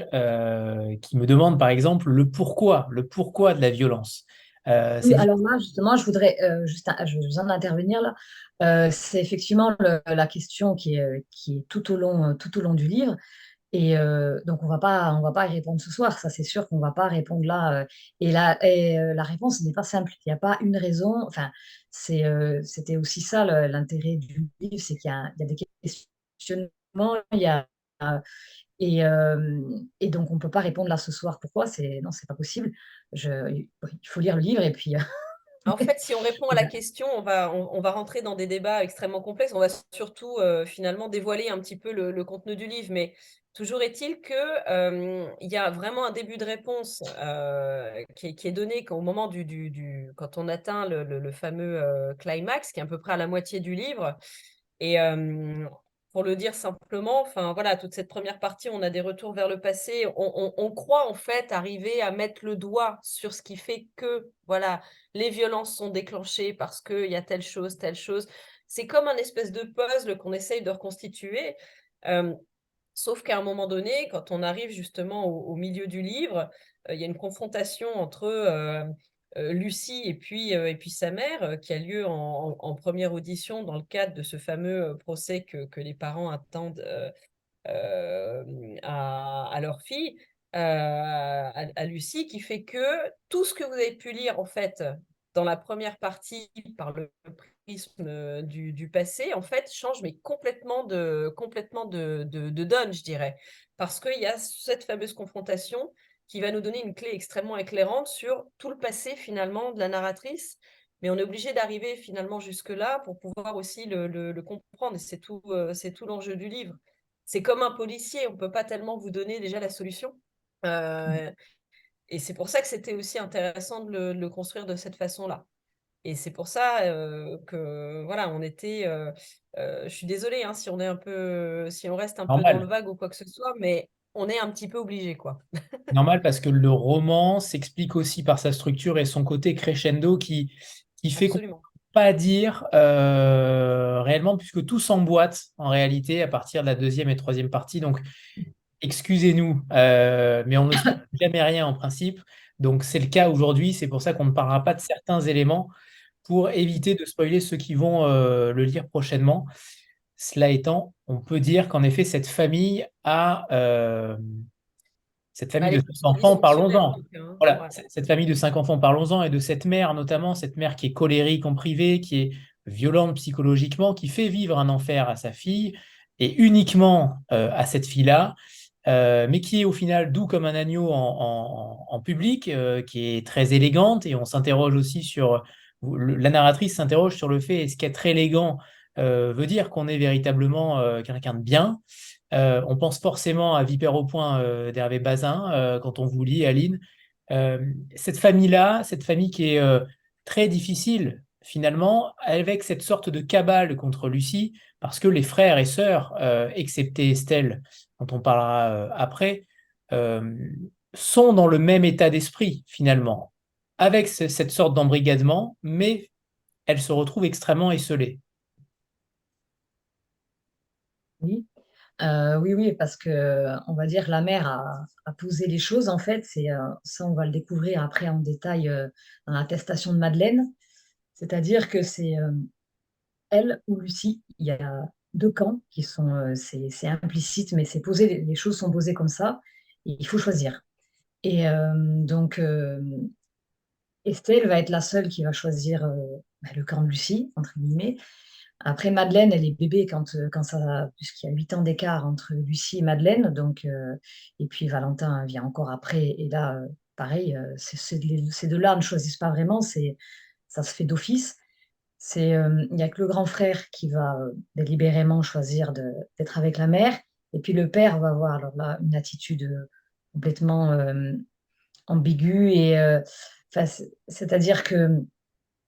qui me demandent par exemple le pourquoi de la violence. Oui, C'est alors là, justement, je voudrais je besoin d'intervenir là. C'est effectivement la question qui est tout au long du livre. Et donc on va pas y répondre ce soir, ça c'est sûr qu'on va pas répondre là. La réponse n'est pas simple. Il n'y a pas une raison. Enfin, c'était aussi ça l'intérêt du livre, c'est qu'il y a des questionnements, et donc on peut pas répondre là ce soir. Pourquoi? Non, c'est pas possible. Il faut lire le livre et puis En fait, si on répond à la question, on va rentrer dans des débats extrêmement complexes. On va surtout, finalement dévoiler un petit peu le contenu du livre, mais Toujours est-il que il y a vraiment un début de réponse qui est donné au moment quand on atteint le fameux climax, qui est à peu près à la moitié du livre. Et pour le dire simplement, enfin voilà, toute cette première partie, on a des retours vers le passé. On croit en fait arriver à mettre le doigt sur ce qui fait que voilà, les violences sont déclenchées parce qu'il y a telle chose, telle chose. C'est comme un espèce de puzzle qu'on essaye de reconstituer. Euh, Sauf qu'à un moment donné, quand on arrive justement au milieu du livre, il y a une confrontation entre Lucie et puis sa mère qui a lieu en première audition dans le cadre de ce fameux procès que les parents attendent à leur fille, à Lucie, qui fait que tout ce que vous avez pu lire en fait dans la première partie par le prisme du passé, en fait, change mais complètement de donne, je dirais. Parce qu'il y a cette fameuse confrontation qui va nous donner une clé extrêmement éclairante sur tout le passé finalement de la narratrice. Mais on est obligé d'arriver finalement jusque-là pour pouvoir aussi le comprendre. Et c'est tout l'enjeu du livre. C'est comme un policier, on ne peut pas tellement vous donner déjà la solution. Euh, et c'est pour ça que c'était aussi intéressant de le construire de cette façon-là. Et c'est pour ça que voilà, on était. Je suis désolée hein, si on est un peu, si on reste un peu dans le Normal. vague ou quoi que ce soit, mais on est un petit peu obligé, quoi. Normal parce que le roman s'explique aussi par sa structure et son côté crescendo qui fait qu'on ne Absolument. peut pas dire réellement, puisque tout s'emboîte en réalité à partir de la deuxième et troisième partie. Donc, excusez-nous, mais on ne spoil jamais rien en principe. Donc, c'est le cas aujourd'hui. C'est pour ça qu'on ne parlera pas de certains éléments pour éviter de spoiler ceux qui vont le lire prochainement. Cela étant, on peut dire qu'en effet, cette Bah, famille les de 5 personnages enfants, sont dysfonctionnels en parlons-en. tout cas, hein. Voilà, Ouais. cette famille de 5 enfants, parlons-en, et de cette mère, notamment, cette mère qui est colérique en privé, qui est violente psychologiquement, qui fait vivre un enfer à sa fille, et uniquement à cette fille-là, mais qui est au final doux comme un agneau en public, qui est très élégante, et on s'interroge aussi sur, la narratrice s'interroge sur le fait, est-ce qu'être élégant veut dire qu'on est véritablement quelqu'un de bien? On pense forcément à Vipère au point d'Hervé Bazin quand on vous lit, Aline. Euh, cette famille-là, cette famille qui est très difficile finalement, avec cette sorte de cabale contre Lucie, parce que les frères et sœurs, excepté Estelle, dont on parlera après, euh, sont dans le même état d'esprit finalement, avec cette sorte d'embrigadement, mais elles se retrouvent extrêmement esselées. Oui. Oui, oui, parce que on va dire la mère a posé les choses en fait. Ça, on va le découvrir après en détail dans l'attestation de Madeleine. C'est-à-dire que c'est elle ou Lucie. Il y a deux camps qui sont, c'est implicite, mais c'est posé. Les choses sont posées comme ça. Et il faut choisir. Et donc Estelle va être la seule qui va choisir bah, le camp de Lucie entre guillemets. Après, Madeleine, elle est bébé quand ça, puisqu'il y a 8 ans d'écart entre Lucie et Madeleine. Donc, et puis Valentin vient encore après. Et là, pareil, ces deux-là ne choisissent pas vraiment, ça se fait d'office. Il n'y a que le grand frère qui va délibérément choisir d'être avec la mère. Et puis le père va avoir alors là, une attitude complètement ambiguë. Enfin, c'est-à-dire que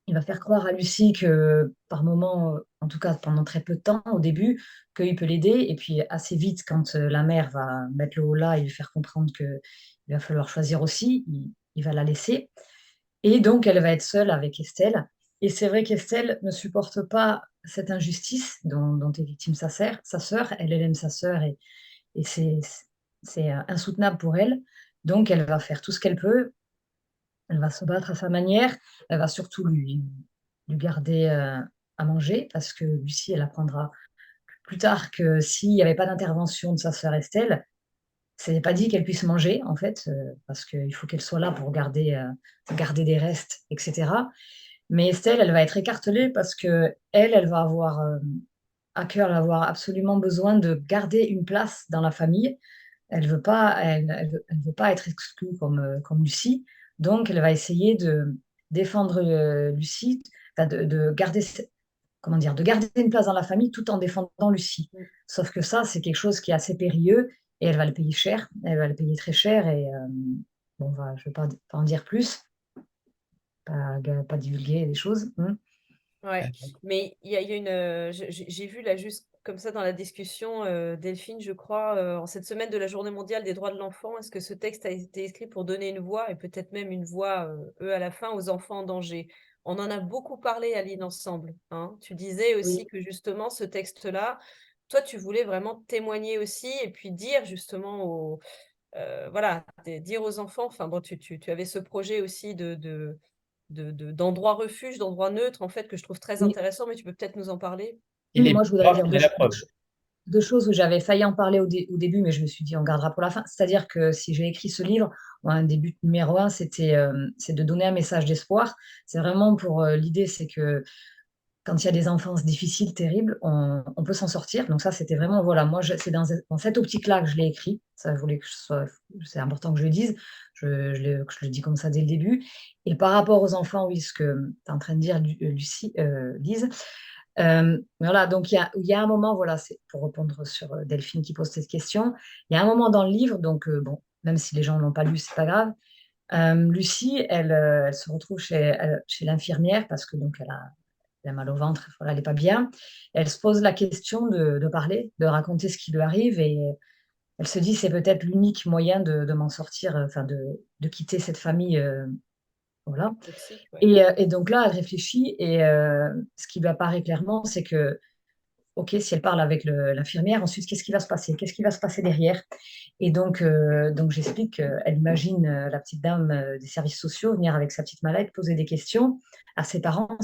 il va faire croire à Lucie que par moment, en tout cas pendant très peu de temps au début, qu'il peut l'aider. Et puis assez vite, quand la mère va mettre le haut là et lui faire comprendre qu'il va falloir choisir aussi, il va la laisser. Et donc, elle va être seule avec Estelle. Et c'est vrai qu'Estelle ne supporte pas cette injustice dont est victime sa sœur. Elle aime sa sœur et c'est insoutenable pour elle. Donc, elle va faire tout ce qu'elle peut. Elle va se battre à sa manière. Elle va surtout lui garder à manger parce que Lucie, elle apprendra plus tard que s'il n'y avait pas d'intervention de sa sœur Estelle, ce n'est pas dit qu'elle puisse manger, en fait, parce qu'il faut qu'elle soit là pour garder des restes, etc. Mais Estelle, elle va être écartelée parce que elle va avoir à cœur, elle va avoir absolument besoin de garder une place dans la famille. Elle veut pas être exclue comme Lucie. Donc, elle va essayer de défendre Lucie, enfin, de garder, de garder une place dans la famille tout en défendant Lucie. Sauf que ça, c'est quelque chose qui est assez périlleux et elle va le payer cher, elle va le payer très cher, et bon, je ne vais pas en dire plus, pas divulguer les choses. Ouais, mais il y a une. J'ai vu là, juste comme ça dans la discussion, Delphine, je crois, en cette semaine de la Journée mondiale des droits de l'enfant, est-ce que ce texte a été écrit pour donner une voix, et peut-être même une voix, eux à la fin, aux enfants en danger? On en a beaucoup parlé, Aline, ensemble, hein. Tu disais aussi Oui, que justement, ce texte-là, toi, tu voulais vraiment témoigner aussi, et puis dire justement voilà, dire aux enfants, enfin bon, tu avais ce projet aussi d'endroits refuge, d'endroits neutres, en fait, que je trouve très oui. intéressant, mais tu peux peut-être nous en parler? Et Oui, les moi, je voudrais biographes dire en est la preuve. deux choses où j'avais failli en parler au début, mais je me suis dit on gardera pour la fin. C'est-à-dire que si j'ai écrit ce livre, un des buts numéro un, c'est de donner un message d'espoir. C'est vraiment pour l'idée, c'est que quand il y a des enfances difficiles, terribles, on peut s'en sortir. Donc ça, c'était vraiment, voilà, moi, c'est dans cette optique-là que je l'ai écrit. Ça, je voulais que c'est important que je le dise, que je le dis comme ça dès le début. Et par rapport aux enfants, oui, ce que tu es en train de dire, Lucie, Lise, voilà, donc il y a un moment, voilà, c'est pour répondre sur Delphine qui pose cette question, il y a un moment dans le livre, donc bon, même si les gens ne l'ont pas lu, c'est pas grave. Lucie, elle se retrouve chez l'infirmière parce que donc elle a mal au ventre, voilà, elle n'est pas bien. Elle se pose la question de parler, de raconter ce qui lui arrive, et elle se dit c'est peut-être l'unique moyen de m'en sortir, enfin de quitter cette famille, voilà. Toxique, ouais. Et donc là, elle réfléchit, et ce qui lui apparaît clairement, c'est que ok, si elle parle avec l'infirmière, ensuite, qu'est-ce qui va se passer? Qu'est-ce qui va se passer derrière? Et donc j'explique qu'elle imagine la petite dame des services sociaux venir avec sa petite mallette, poser des questions à ses parents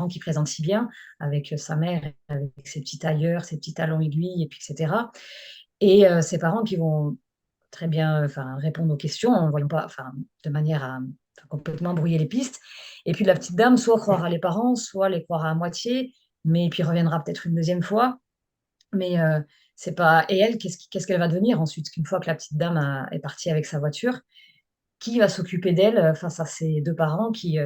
qui présentent si bien, avec sa mère, avec ses petits tailleurs, ses petits talons aiguilles, et puis etc. Et ses parents qui vont très bien, enfin, répondre aux questions en voyant pas, enfin, de manière à complètement brouiller les pistes. Et puis la petite dame, soit croira les parents, soit les croira à moitié, mais puis reviendra peut-être une deuxième fois. Mais c'est pas. Et elle, qu'est-ce qu'elle va devenir ensuite, une fois que la petite dame est partie avec sa voiture? Qui va s'occuper d'elle face à ses deux parents qui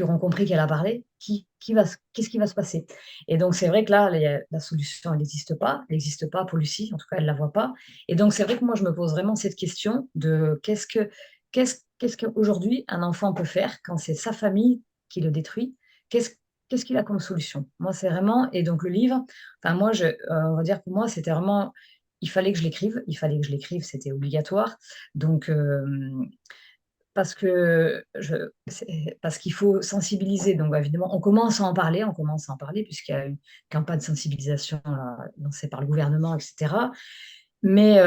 auront compris qu'elle a parlé? Qu'est-ce qui va se passer? Et donc, c'est vrai que là, la solution, elle n'existe pas. Elle n'existe pas pour Lucie, en tout cas, elle ne la voit pas. Et donc, c'est vrai que moi, je me pose vraiment cette question de qu'est-ce qu'aujourd'hui un enfant peut faire quand c'est sa famille qui le détruit? Qu'est-ce qu'est-ce qu'il a comme solution? Moi, c'est vraiment. Et donc, le livre, enfin, moi, on va dire que moi, c'était vraiment. Il fallait que je l'écrive, c'était obligatoire. Donc, parce qu'il faut sensibiliser. Donc, évidemment, on commence à en parler, puisqu'il y a une campagne de sensibilisation là, lancée par le gouvernement, etc. Mais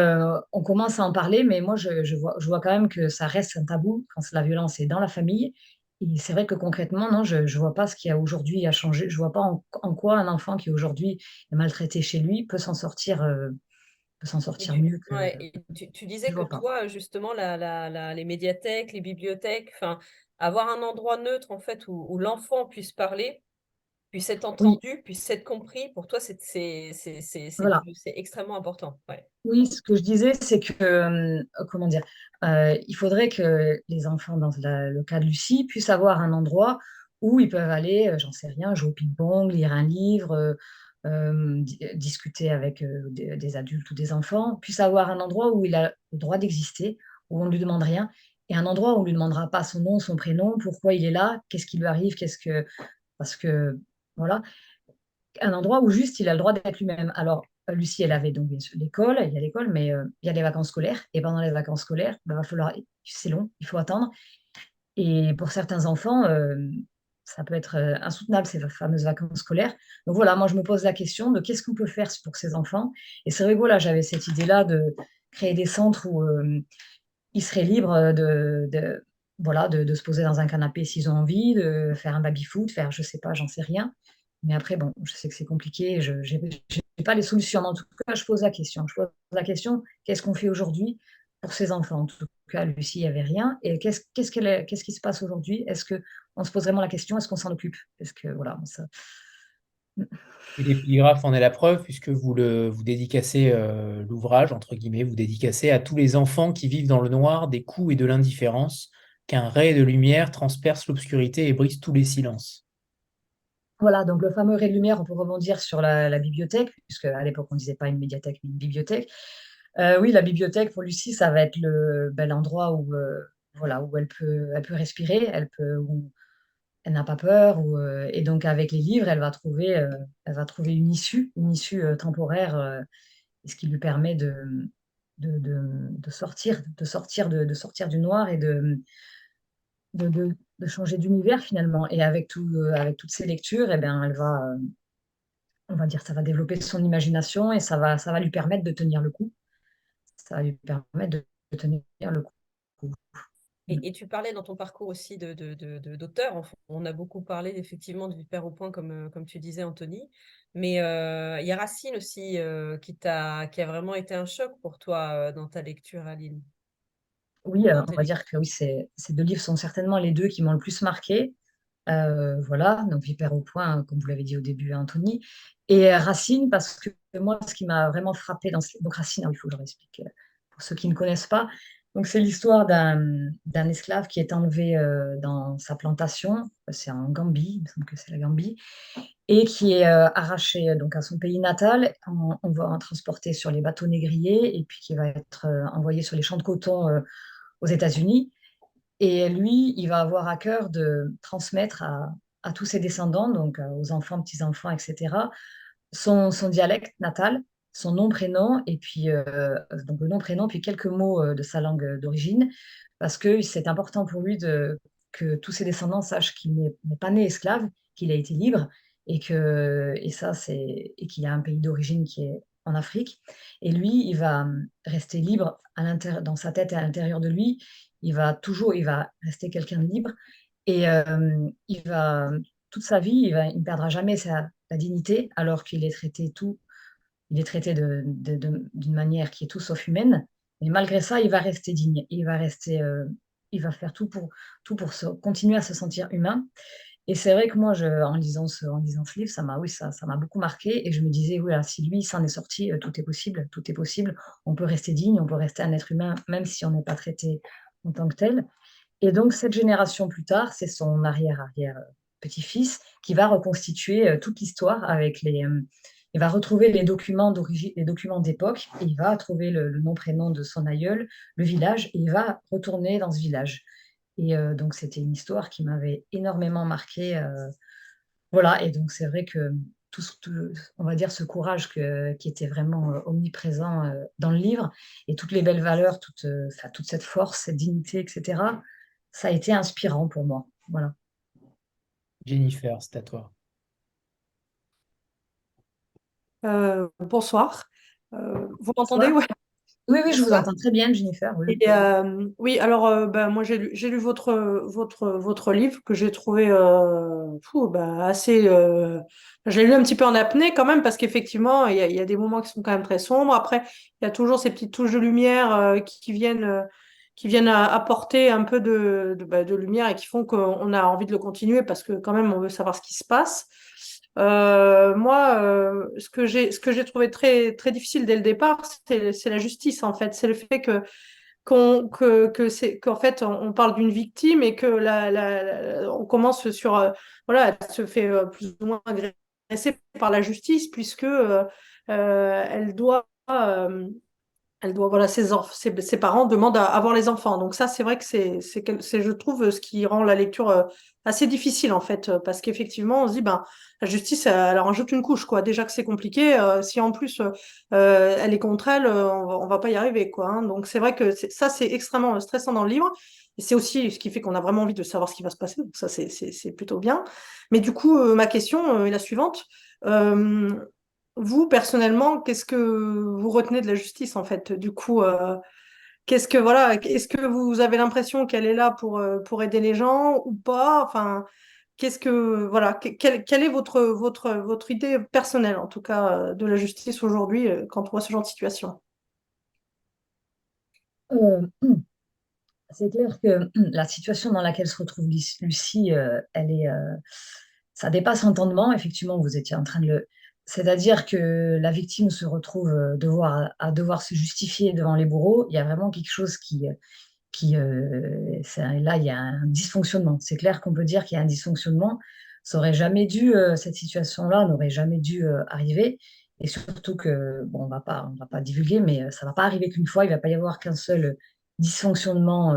on commence à en parler, mais moi, je vois quand même que ça reste un tabou quand la violence est dans la famille. Et c'est vrai que concrètement, non, je ne vois pas ce qu'il y a aujourd'hui à changer. Je ne vois pas en quoi un enfant qui aujourd'hui est maltraité chez lui peut s'en Et sortir mieux que. ouais, et tu disais Je que vois pas. toi, justement, les médiathèques, les bibliothèques, enfin, avoir un endroit neutre, en fait, où l'enfant puisse parler, puisse être Oui, entendu, puisse être compris, pour toi, voilà. c'est extrêmement important. Ouais. Oui, ce que je disais, c'est que, comment dire, il faudrait que les enfants, dans le cas de Lucie, puissent avoir un endroit où ils peuvent aller, j'en sais rien, jouer au ping-pong, lire un livre, discuter avec des adultes ou des enfants, puissent avoir un endroit où il a le droit d'exister, où on ne lui demande rien, et un endroit où on ne lui demandera pas son nom, son prénom, pourquoi il est là, qu'est-ce qui lui arrive, parce que, voilà, un endroit où juste il a le droit d'être lui-même. Alors, Lucie, elle avait donc bien sûr l'école, il y a l'école, mais il y a les vacances scolaires. Et pendant les vacances scolaires, va falloir, c'est long, il faut attendre. Et pour certains enfants, ça peut être insoutenable, ces fameuses vacances scolaires. Donc voilà, moi, je me pose la question de qu'est-ce qu'on peut faire pour ces enfants. Et c'est vrai que voilà, j'avais cette idée-là de créer des centres où ils seraient libres voilà, de se poser dans un canapé s'ils ont envie, de faire un baby-foot, faire, je sais pas, j'en sais rien. Mais après, bon, je sais que c'est compliqué, je n'ai pas les solutions. Mais en tout cas, je pose la question. Je pose la question, qu'est-ce qu'on fait aujourd'hui pour ces enfants? En tout cas, Lucie, il n'y avait rien. Et qu'est-ce qui se passe aujourd'hui? Est-ce qu'on se pose vraiment la question? Est-ce qu'on s'en occupe? Est-ce que, voilà, ça. Et l'épigraphe en est la preuve, puisque vous dédicacez l'ouvrage, entre guillemets, vous dédicacez à tous les enfants qui vivent dans le noir des coups et de l'indifférence, qu'un ray de lumière transperce l'obscurité et brise tous les silences. Voilà, donc le fameux ray de lumière, on peut rebondir sur la bibliothèque, puisque à l'époque, on ne disait pas une médiathèque, mais une bibliothèque. Oui, la bibliothèque pour Lucie, ça va être l'endroit où, voilà, où elle peut respirer, où elle n'a pas peur. Et donc, avec les livres, elle va trouver une issue temporaire, ce qui lui permet de sortir du noir et de changer d'univers finalement. Et avec toutes ces lectures, eh bien, on va dire, ça va développer son imagination et ça va lui permettre de tenir le coup. Ça va lui permettre de tenir le coup. Mm. Et tu parlais dans ton parcours aussi d'auteur. Enfin, on a beaucoup parlé effectivement de Vipère au point, comme tu disais, Anthony. Mais il y a Racine aussi qui a vraiment été un choc pour toi dans ta lecture, Aline, Oui, dans on tes va dire lectures. que oui, ces deux livres sont certainement les deux qui m'ont le plus marqué. Voilà, donc Vipère au point, comme vous l'avez dit au début, Anthony. Et Racine, parce que moi, ce qui m'a vraiment frappé donc Racine, ah oui, il faut que je l'explique pour ceux qui ne connaissent pas. Donc, c'est l'histoire d'un esclave qui est enlevé dans sa plantation, c'est en Gambie, il me semble que c'est la Gambie, et qui est arraché donc à son pays natal. On va en transporter sur les bateaux négriers et puis qui va être envoyé sur les champs de coton aux États-Unis. Et lui, il va avoir à cœur de transmettre à tous ses descendants, donc aux enfants, petits-enfants, etc., son dialecte natal, son nom, prénom, et puis donc le nom, prénom, puis quelques mots de sa langue d'origine, parce que c'est important pour lui que tous ses descendants sachent qu'il n'est pas né esclave, qu'il a été libre, et qu'il y a un pays d'origine qui est en Afrique. Et lui, il va rester libre dans sa tête et à l'intérieur de lui. Il va rester quelqu'un de libre, et toute sa vie, il ne perdra jamais la dignité, alors il est traité d'une manière qui est tout sauf humaine. Mais malgré ça, il va rester digne. Il va faire tout pour continuer à se sentir humain. Et c'est vrai que moi, en lisant ce livre, ça m'a beaucoup marqué. Et je me disais, oui, si lui s'en est sorti, tout est possible, tout est possible. On peut rester digne, on peut rester un être humain, même si on n'est pas traité en tant que tel. Et donc, cette génération plus tard, c'est son arrière-arrière petit-fils qui va reconstituer toute l'histoire il va retrouver les documents d'origine, les documents d'époque, et il va trouver le nom, prénom de son aïeul, le village, et il va retourner dans ce village. Et donc, c'était une histoire qui m'avait énormément marquée. Voilà, et donc c'est vrai que on va dire ce courage qui était vraiment omniprésent dans le livre, et toutes les belles valeurs, enfin, toute cette force, cette dignité, etc., ça a été inspirant pour moi. Voilà. Jennifer, c'est à toi. Bonsoir. Vous m'entendez? Bonsoir. Ouais. Oui, oui, je vous Bonsoir. entends très bien, Jennifer. Oui, Et, oui, alors ben, moi j'ai lu votre livre que j'ai trouvé assez. Je l'ai lu un petit peu en apnée quand même parce qu'effectivement il y a des moments qui sont quand même très sombres. Après il y a toujours ces petites touches de lumière qui viennent apporter un peu de lumière et qui font qu'on a envie de le continuer parce que quand même on veut savoir ce qui se passe. Moi, ce que j'ai trouvé très très difficile dès le départ, c'est la justice en fait. C'est le fait qu'en fait on parle d'une victime et que on commence sur voilà, elle se fait plus ou moins agresser par la justice puisque elle doit, voilà, ses parents demandent à avoir les enfants. Donc ça, c'est vrai que je trouve, ce qui rend la lecture assez difficile, en fait, parce qu'effectivement, on se dit, ben, la justice, elle en rajoute une couche, quoi. Déjà que c'est compliqué, si en plus, elle est contre elle, on va pas y arriver, quoi, hein. Donc c'est vrai que ça, c'est extrêmement stressant dans le livre. Et c'est aussi ce qui fait qu'on a vraiment envie de savoir ce qui va se passer. Donc ça, c'est plutôt bien. Mais du coup, ma question est la suivante. Euh, Vous, personnellement, qu'est-ce que vous retenez de la justice, en fait? Du coup, voilà, est-ce que vous avez l'impression qu'elle est là pour aider les gens ou pas? Enfin, voilà, quelle est votre idée personnelle, en tout cas, de la justice aujourd'hui, quand on voit ce genre de situation? Euh, c'est clair que la situation dans laquelle se retrouve Lucie, ça dépasse l'entendement. Effectivement, vous étiez en train de le. C'est-à-dire que la victime se retrouve à devoir se justifier devant les bourreaux. Il y a vraiment quelque chose là, il y a un dysfonctionnement. C'est clair qu'on peut dire qu'il y a un dysfonctionnement. Cette situation-là n'aurait jamais dû arriver. Et surtout que, bon, on va pas divulguer, mais ça va pas arriver qu'une fois, il va pas y avoir qu'un seul dysfonctionnement,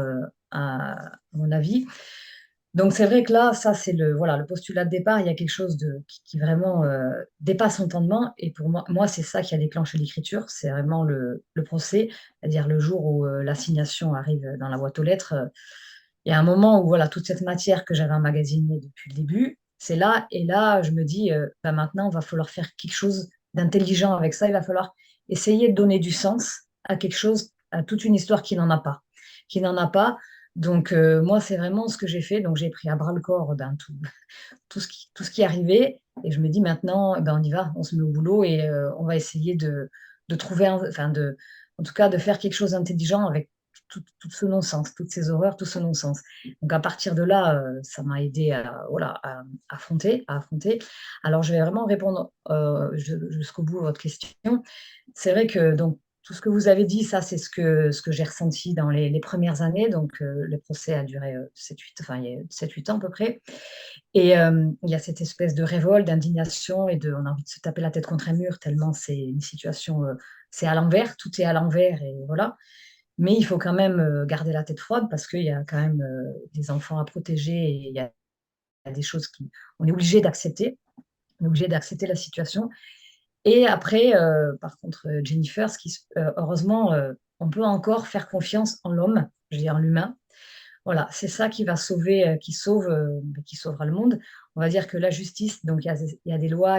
à mon avis. Donc c'est vrai que là, ça c'est voilà, le postulat de départ, il y a quelque chose qui vraiment dépasse l'entendement. Et pour moi, c'est ça qui a déclenché l'écriture, c'est vraiment le procès, c'est-à-dire le jour où l'assignation arrive dans la boîte aux lettres. Il y a un moment où voilà, toute cette matière que j'avais emmagasinée depuis le début, c'est là, et là, je me dis, bah, maintenant, il va falloir faire quelque chose d'intelligent avec ça, il va falloir essayer de donner du sens à quelque chose, à toute une histoire qui n'en a pas. Qui n'en a pas. Donc, moi, c'est vraiment ce que j'ai fait. Donc, j'ai pris à bras le corps ben, tout ce qui arrivait. Et je me dis maintenant, eh ben, on y va, on se met au boulot et on va essayer de trouver, en tout cas, de faire quelque chose d'intelligent avec tout ce non-sens, toutes ces horreurs, tout ce non-sens. Donc, à partir de là, ça m'a aidé voilà, à affronter. Alors, je vais vraiment répondre jusqu'au bout à votre question. C'est vrai que donc, tout ce que vous avez dit, ça, c'est ce que j'ai ressenti dans les premières années. Donc, le procès a duré 7-8, enfin, il y a 7-8 ans à peu près. Et il y a cette espèce de révolte, d'indignation on a envie de se taper la tête contre un mur tellement c'est une situation, c'est à l'envers, tout est à l'envers et voilà. Mais il faut quand même garder la tête froide parce qu'il y a quand même des enfants à protéger et il y a des choses on est obligé d'accepter. On est obligé d'accepter la situation. Et après, par contre, Jennifer, heureusement, on peut encore faire confiance en l'homme, je veux dire en l'humain. Voilà, c'est ça qui va sauver, qui sauvera le monde. On va dire que la justice, donc il y a des lois,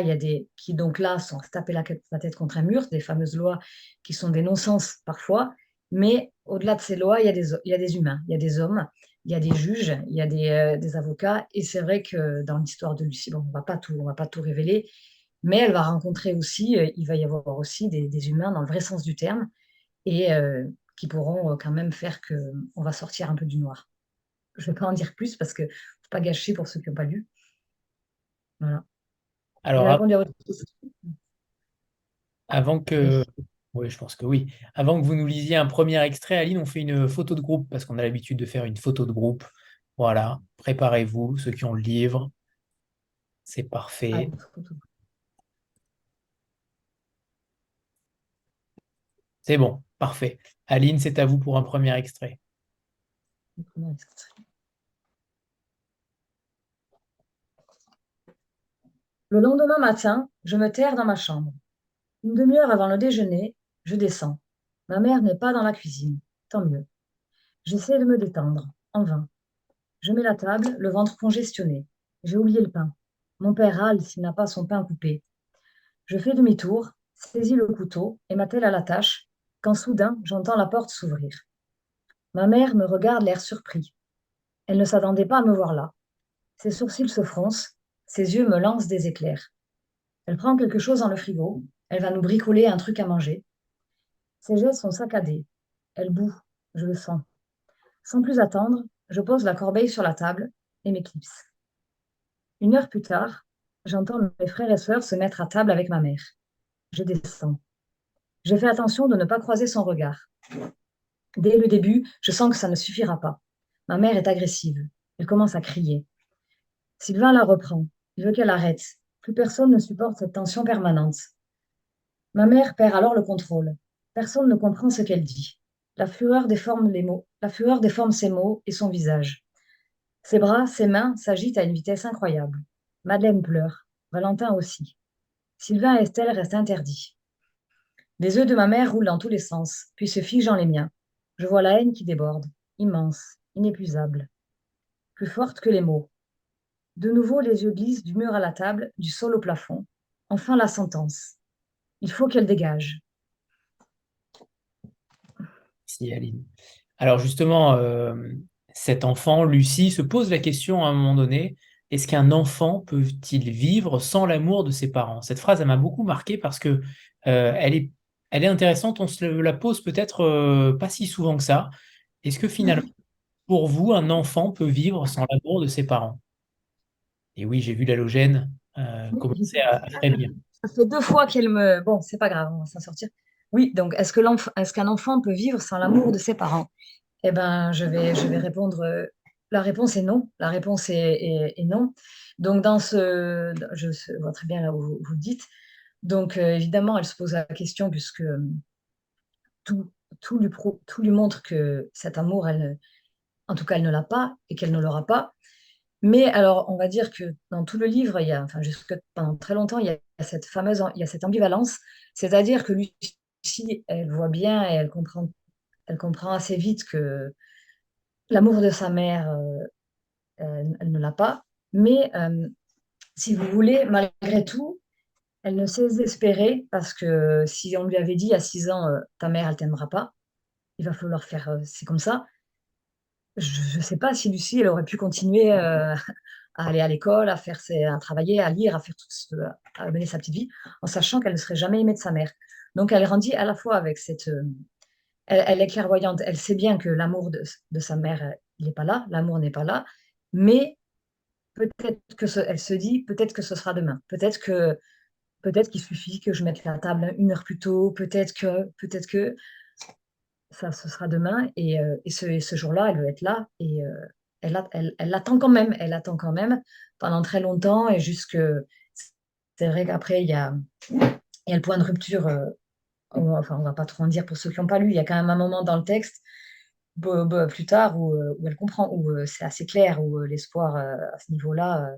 qui donc là sont à se taper la tête contre un mur, des fameuses lois qui sont des non-sens parfois. Mais au-delà de ces lois, il y a des humains, il y a des hommes, il y a des juges, il y a des avocats. Et c'est vrai que dans l'histoire de Lucie, bon, on va pas tout révéler, mais elle va rencontrer aussi, il va y avoir aussi des humains dans le vrai sens du terme et qui pourront quand même faire qu'on va sortir un peu du noir. Je ne vais pas en dire plus parce que faut pas gâcher pour ceux qui n'ont pas lu. Voilà. J'ai Alors, répondu à votre question. avant que... Oui. Oui, je pense que oui. Avant que vous nous lisiez un premier extrait, Aline, on fait une photo de groupe parce qu'on a l'habitude de faire une photo de groupe. Voilà, préparez-vous, ceux qui ont le livre, c'est Ah, parfait. une photo. C'est bon, parfait. Aline, c'est à vous pour un premier extrait. Le premier extrait. Le lendemain matin, je me terre dans ma chambre. Une demi-heure avant le déjeuner, je descends. Ma mère n'est pas dans la cuisine. Tant mieux. J'essaie de me détendre. En vain. Je mets la table, le ventre congestionné. J'ai oublié le pain. Mon père râle s'il n'a pas son pain coupé. Je fais demi-tour, saisis le couteau et m'attelle à la tâche, quand soudain j'entends la porte s'ouvrir. Ma mère me regarde l'air surpris. Elle ne s'attendait pas à me voir là. Ses sourcils se froncent, ses yeux me lancent des éclairs. Elle prend quelque chose dans le frigo, elle va nous bricoler un truc à manger. Ses gestes sont saccadés. Elle bout, je le sens. Sans plus attendre, je pose la corbeille sur la table et m'éclipse. 1 heure plus tard, j'entends mes frères et sœurs se mettre à table avec ma mère. Je descends. Je fais attention de ne pas croiser son regard. Dès le début, je sens que ça ne suffira pas. Ma mère est agressive. Elle commence à crier. Sylvain la reprend. Il veut qu'elle arrête. Plus personne ne supporte cette tension permanente. Ma mère perd alors le contrôle. Personne ne comprend ce qu'elle dit. La fureur déforme les mots. La fureur déforme ses mots et son visage. Ses bras, ses mains s'agitent à une vitesse incroyable. Madeleine pleure. Valentin aussi. Sylvain et Estelle restent interdits. Les yeux de ma mère roulent dans tous les sens, puis se figent dans les miens. Je vois la haine qui déborde, immense, inépuisable, plus forte que les mots. De nouveau, les yeux glissent du mur à la table, du sol au plafond. Enfin, la sentence. Il faut qu'elle dégage. Merci, Aline. Alors justement, cet enfant, Lucie, se pose la question à un moment donné, est-ce qu'un enfant peut-il vivre sans l'amour de ses parents? Cette phrase, elle m'a beaucoup marqué parce que elle est intéressante, on se la pose peut-être pas si souvent que ça. Est-ce que finalement, pour vous, un enfant peut vivre sans l'amour de ses parents? Et oui, j'ai vu l'halogène commencer à frémir. Ça fait 2 fois qu'elle me... Bon, c'est pas grave, on va s'en sortir. Oui, donc est-ce qu'un enfant peut vivre sans l'amour de ses parents? Eh bien, je vais répondre. La réponse est non. La réponse est non. Donc, je vois très bien là où vous le dites. Donc, évidemment, elle se pose la question puisque tout, tout lui montre que cet amour, en tout cas, elle ne l'a pas et qu'elle ne l'aura pas. Mais alors, on va dire que dans tout le livre, enfin, jusque pendant très longtemps, il y a cette ambivalence, c'est-à-dire que Lucie, elle voit bien et elle comprend assez vite que l'amour de sa mère, elle ne l'a pas. Mais si vous voulez, malgré tout, elle ne cesse d'espérer parce que si on lui avait dit à 6 ans, ta mère, elle t'aimera pas, il va falloir faire, c'est comme ça. Je ne sais pas si Lucie, elle aurait pu continuer à aller à l'école, à travailler, à lire, à mener sa petite vie, en sachant qu'elle ne serait jamais aimée de sa mère. Donc elle grandit à la fois avec elle est clairvoyante, elle sait bien que l'amour de sa mère, il n'est pas là, l'amour n'est pas là, mais elle se dit, peut-être que ce sera demain, peut-être qu'il suffit que je mette la table 1 heure plus tôt, peut-être que ça, ce sera demain. Et ce jour-là, elle veut être là. Et elle l'attend quand même. Elle attend quand même pendant très longtemps. Et jusque. C'est vrai qu'après, il y a le point de rupture. Enfin, on va pas trop en dire pour ceux qui n'ont pas lu. Il y a quand même un moment dans le texte, plus tard, où elle comprend, où c'est assez clair, où l'espoir à ce niveau-là,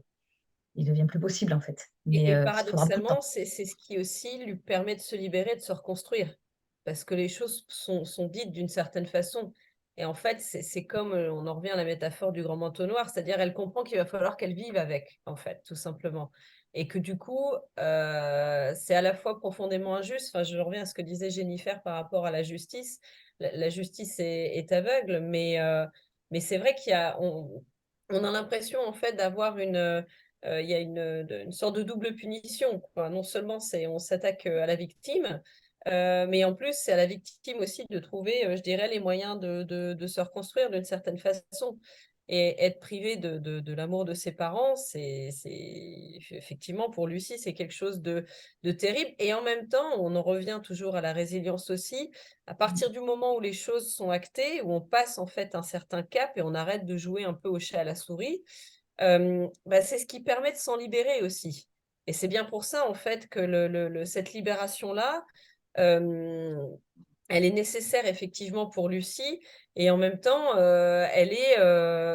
il devient plus possible, en fait. Mais Et il faudra beaucoup de paradoxalement, temps. c'est ce qui aussi lui permet de se libérer, de se reconstruire. Parce que les choses sont dites d'une certaine façon. Et en fait, c'est comme, on en revient à la métaphore du grand manteau noir, c'est-à-dire elle comprend qu'il va falloir qu'elle vive avec, en fait, tout simplement. Et que du coup, c'est à la fois profondément injuste. Enfin, je reviens à ce que disait Jennifer par rapport à la justice. La justice est aveugle, mais c'est vrai on a l'impression, en fait, d'avoir il y a une sorte de double punition, quoi. Non seulement on s'attaque à la victime, mais en plus, c'est à la victime aussi de trouver, je dirais, les moyens de se reconstruire d'une certaine façon. Et être privé de l'amour de ses parents, effectivement, pour Lucie, c'est quelque chose de terrible. Et en même temps, on en revient toujours à la résilience aussi. À partir du moment où les choses sont actées, où on passe en fait un certain cap et on arrête de jouer un peu au chat à la souris, bah, c'est ce qui permet de s'en libérer aussi. Et c'est bien pour ça, en fait, que cette libération-là, elle est nécessaire effectivement pour Lucie. Et en même temps,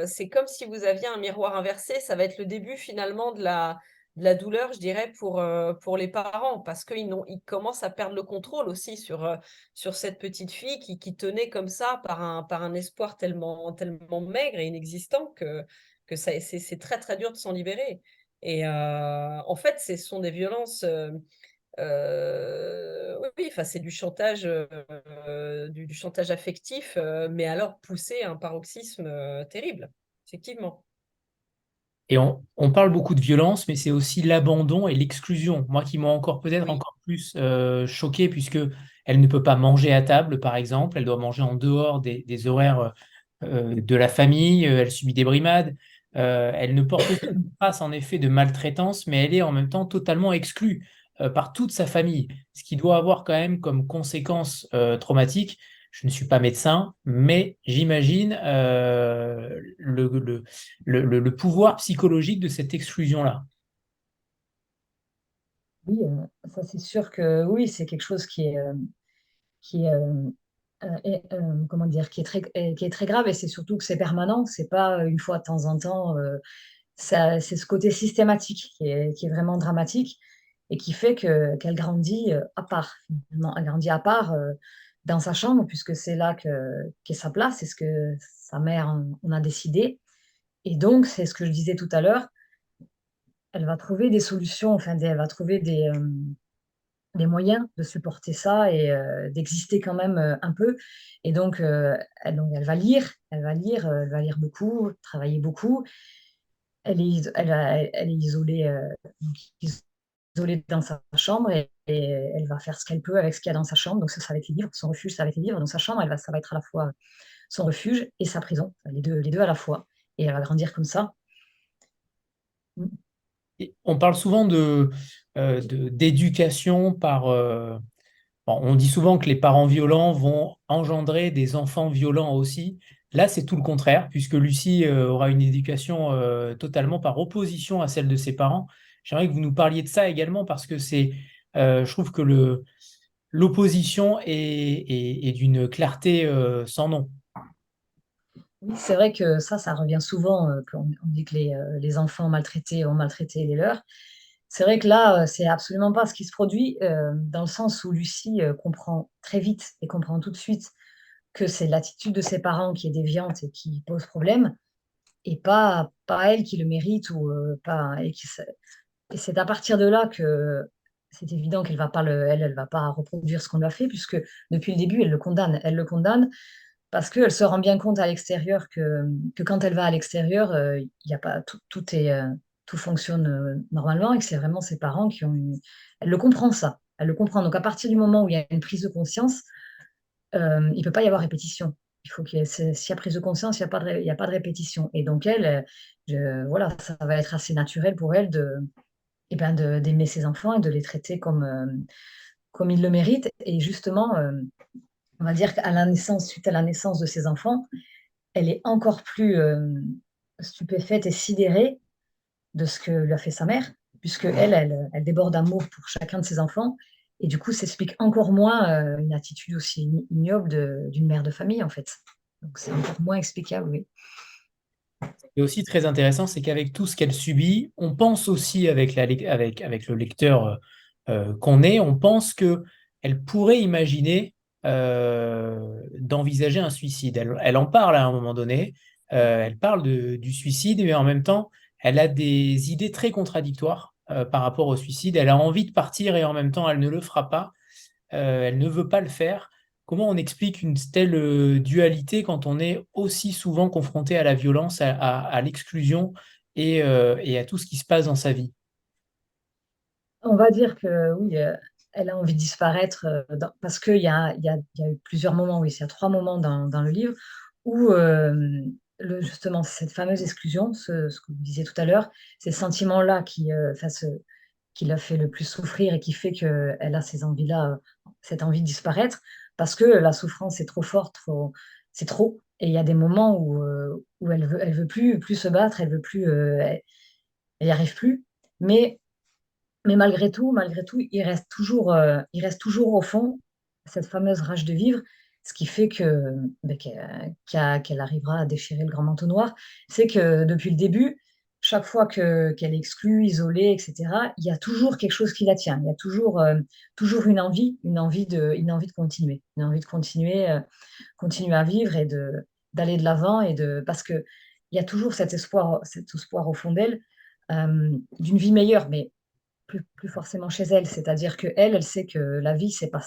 c'est comme si vous aviez un miroir inversé. Ça va être le début finalement de la douleur, je dirais, pour les parents, parce ils commencent à perdre le contrôle aussi sur cette petite fille qui tenait comme ça par un espoir tellement, tellement maigre et inexistant que c'est très très dur de s'en libérer. Et en fait, ce sont des violences. Oui, oui, enfin, c'est du chantage, du chantage affectif, mais alors poussé à un paroxysme terrible, effectivement. Et on parle beaucoup de violence, mais c'est aussi l'abandon et l'exclusion. Moi qui m'ont peut-être Oui, encore plus choqué, puisque elle ne peut pas manger à table, par exemple. Elle doit manger en dehors des horaires de la famille. Elle subit des brimades. Elle ne porte aucune trace, en effet, de maltraitance, mais elle est en même temps totalement exclue par toute sa famille, ce qui doit avoir quand même comme conséquence traumatique. Je ne suis pas médecin, mais j'imagine le pouvoir psychologique de cette exclusion-là. Oui, ça c'est sûr que oui, c'est quelque chose qui est, comment dire, qui est très grave et c'est surtout que c'est permanent, c'est pas une fois de temps en temps. C'est ce côté systématique qui est vraiment dramatique et qui fait qu'elle grandit à part. Finalement. Elle grandit à part dans sa chambre puisque c'est là qu'est sa place, c'est ce que sa mère en a décidé. Et donc, c'est ce que je disais tout à l'heure, elle va trouver des solutions, enfin, elle va trouver des moyens de supporter ça et d'exister quand même un peu. Et donc, elle va lire beaucoup, travailler beaucoup. Elle est isolée, donc isolée dans sa chambre et elle va faire ce qu'elle peut avec ce qu'il y a dans sa chambre. Donc ça va être les livres, son refuge, ça va être les livres. Dans sa chambre, ça va être à la fois son refuge et sa prison, enfin, les deux à la fois. Et elle va grandir comme ça. Et on parle souvent d'éducation par... bon, on dit souvent que les parents violents vont engendrer des enfants violents aussi. Là, c'est tout le contraire, puisque Lucie aura une éducation totalement par opposition à celle de ses parents. J'aimerais que vous nous parliez de ça également, parce que c'est Je trouve que l'opposition est d'une clarté sans nom. Oui, c'est vrai que ça revient souvent quand on dit que les enfants maltraités ont maltraité les leurs. C'est vrai que là, c'est absolument pas ce qui se produit, dans le sens où Lucie comprend très vite et comprend tout de suite que c'est l'attitude de ses parents qui est déviante et qui pose problème, et pas elle qui le mérite ou pas. Et c'est à partir de là que c'est évident qu'elle va pas elle va pas reproduire ce qu'on lui a fait, puisque depuis le début, elle le condamne. Elle le condamne parce qu'elle se rend bien compte à l'extérieur que quand elle va à l'extérieur, il y a pas, tout fonctionne normalement, et que c'est vraiment ses parents qui ont une... Elle le comprend, ça. Elle le comprend. Donc à partir du moment où il y a une prise de conscience, il ne peut pas y avoir répétition. Il faut s'il y a prise de conscience, il y a pas de répétition. Et donc elle, voilà, ça va être assez naturel pour elle d'aimer ses enfants et de les traiter comme ils le méritent. Et justement, on va dire qu'à la naissance, suite à la naissance de ses enfants, elle est encore plus stupéfaite et sidérée de ce que lui a fait sa mère, puisque elle déborde d'amour pour chacun de ses enfants, et du coup s'explique encore moins une attitude aussi ignoble d'une mère de famille, en fait. Donc c'est encore moins explicable, oui. Et aussi très intéressant, c'est qu'avec tout ce qu'elle subit, on pense aussi avec le lecteur qu'on est, on pense que elle pourrait imaginer d'envisager un suicide. Elle en parle à un moment donné, elle parle du suicide, mais en même temps, elle a des idées très contradictoires par rapport au suicide. Elle a envie de partir et en même temps, elle ne le fera pas. Elle ne veut pas le faire. Comment on explique une telle dualité quand on est aussi souvent confronté à la violence, à l'exclusion et à tout ce qui se passe dans sa vie? On va dire que oui, elle a envie de disparaître parce qu'il y a eu plusieurs moments, oui, il y a 3 moments dans le livre où justement cette fameuse exclusion, ce que vous disiez tout à l'heure, ces sentiments-là qui l'a fait le plus souffrir et qui fait qu'elle a ces envies-là, cette envie de disparaître, parce que la souffrance est trop forte, c'est trop. Et il y a des moments où elle veut plus se battre, elle veut plus, elle y arrive plus. Mais malgré tout, il reste toujours au fond cette fameuse rage de vivre, ce qui fait qu'elle arrivera à déchirer le grand manteau noir. C'est que depuis le début, chaque fois qu'elle est exclue, isolée, etc., il y a toujours quelque chose qui la tient. Il y a toujours une envie de continuer, continuer à vivre et d'aller de l'avant parce que il y a toujours cet espoir au fond d'elle, d'une vie meilleure, mais plus forcément chez elle. C'est-à-dire que elle sait que la vie, c'est pas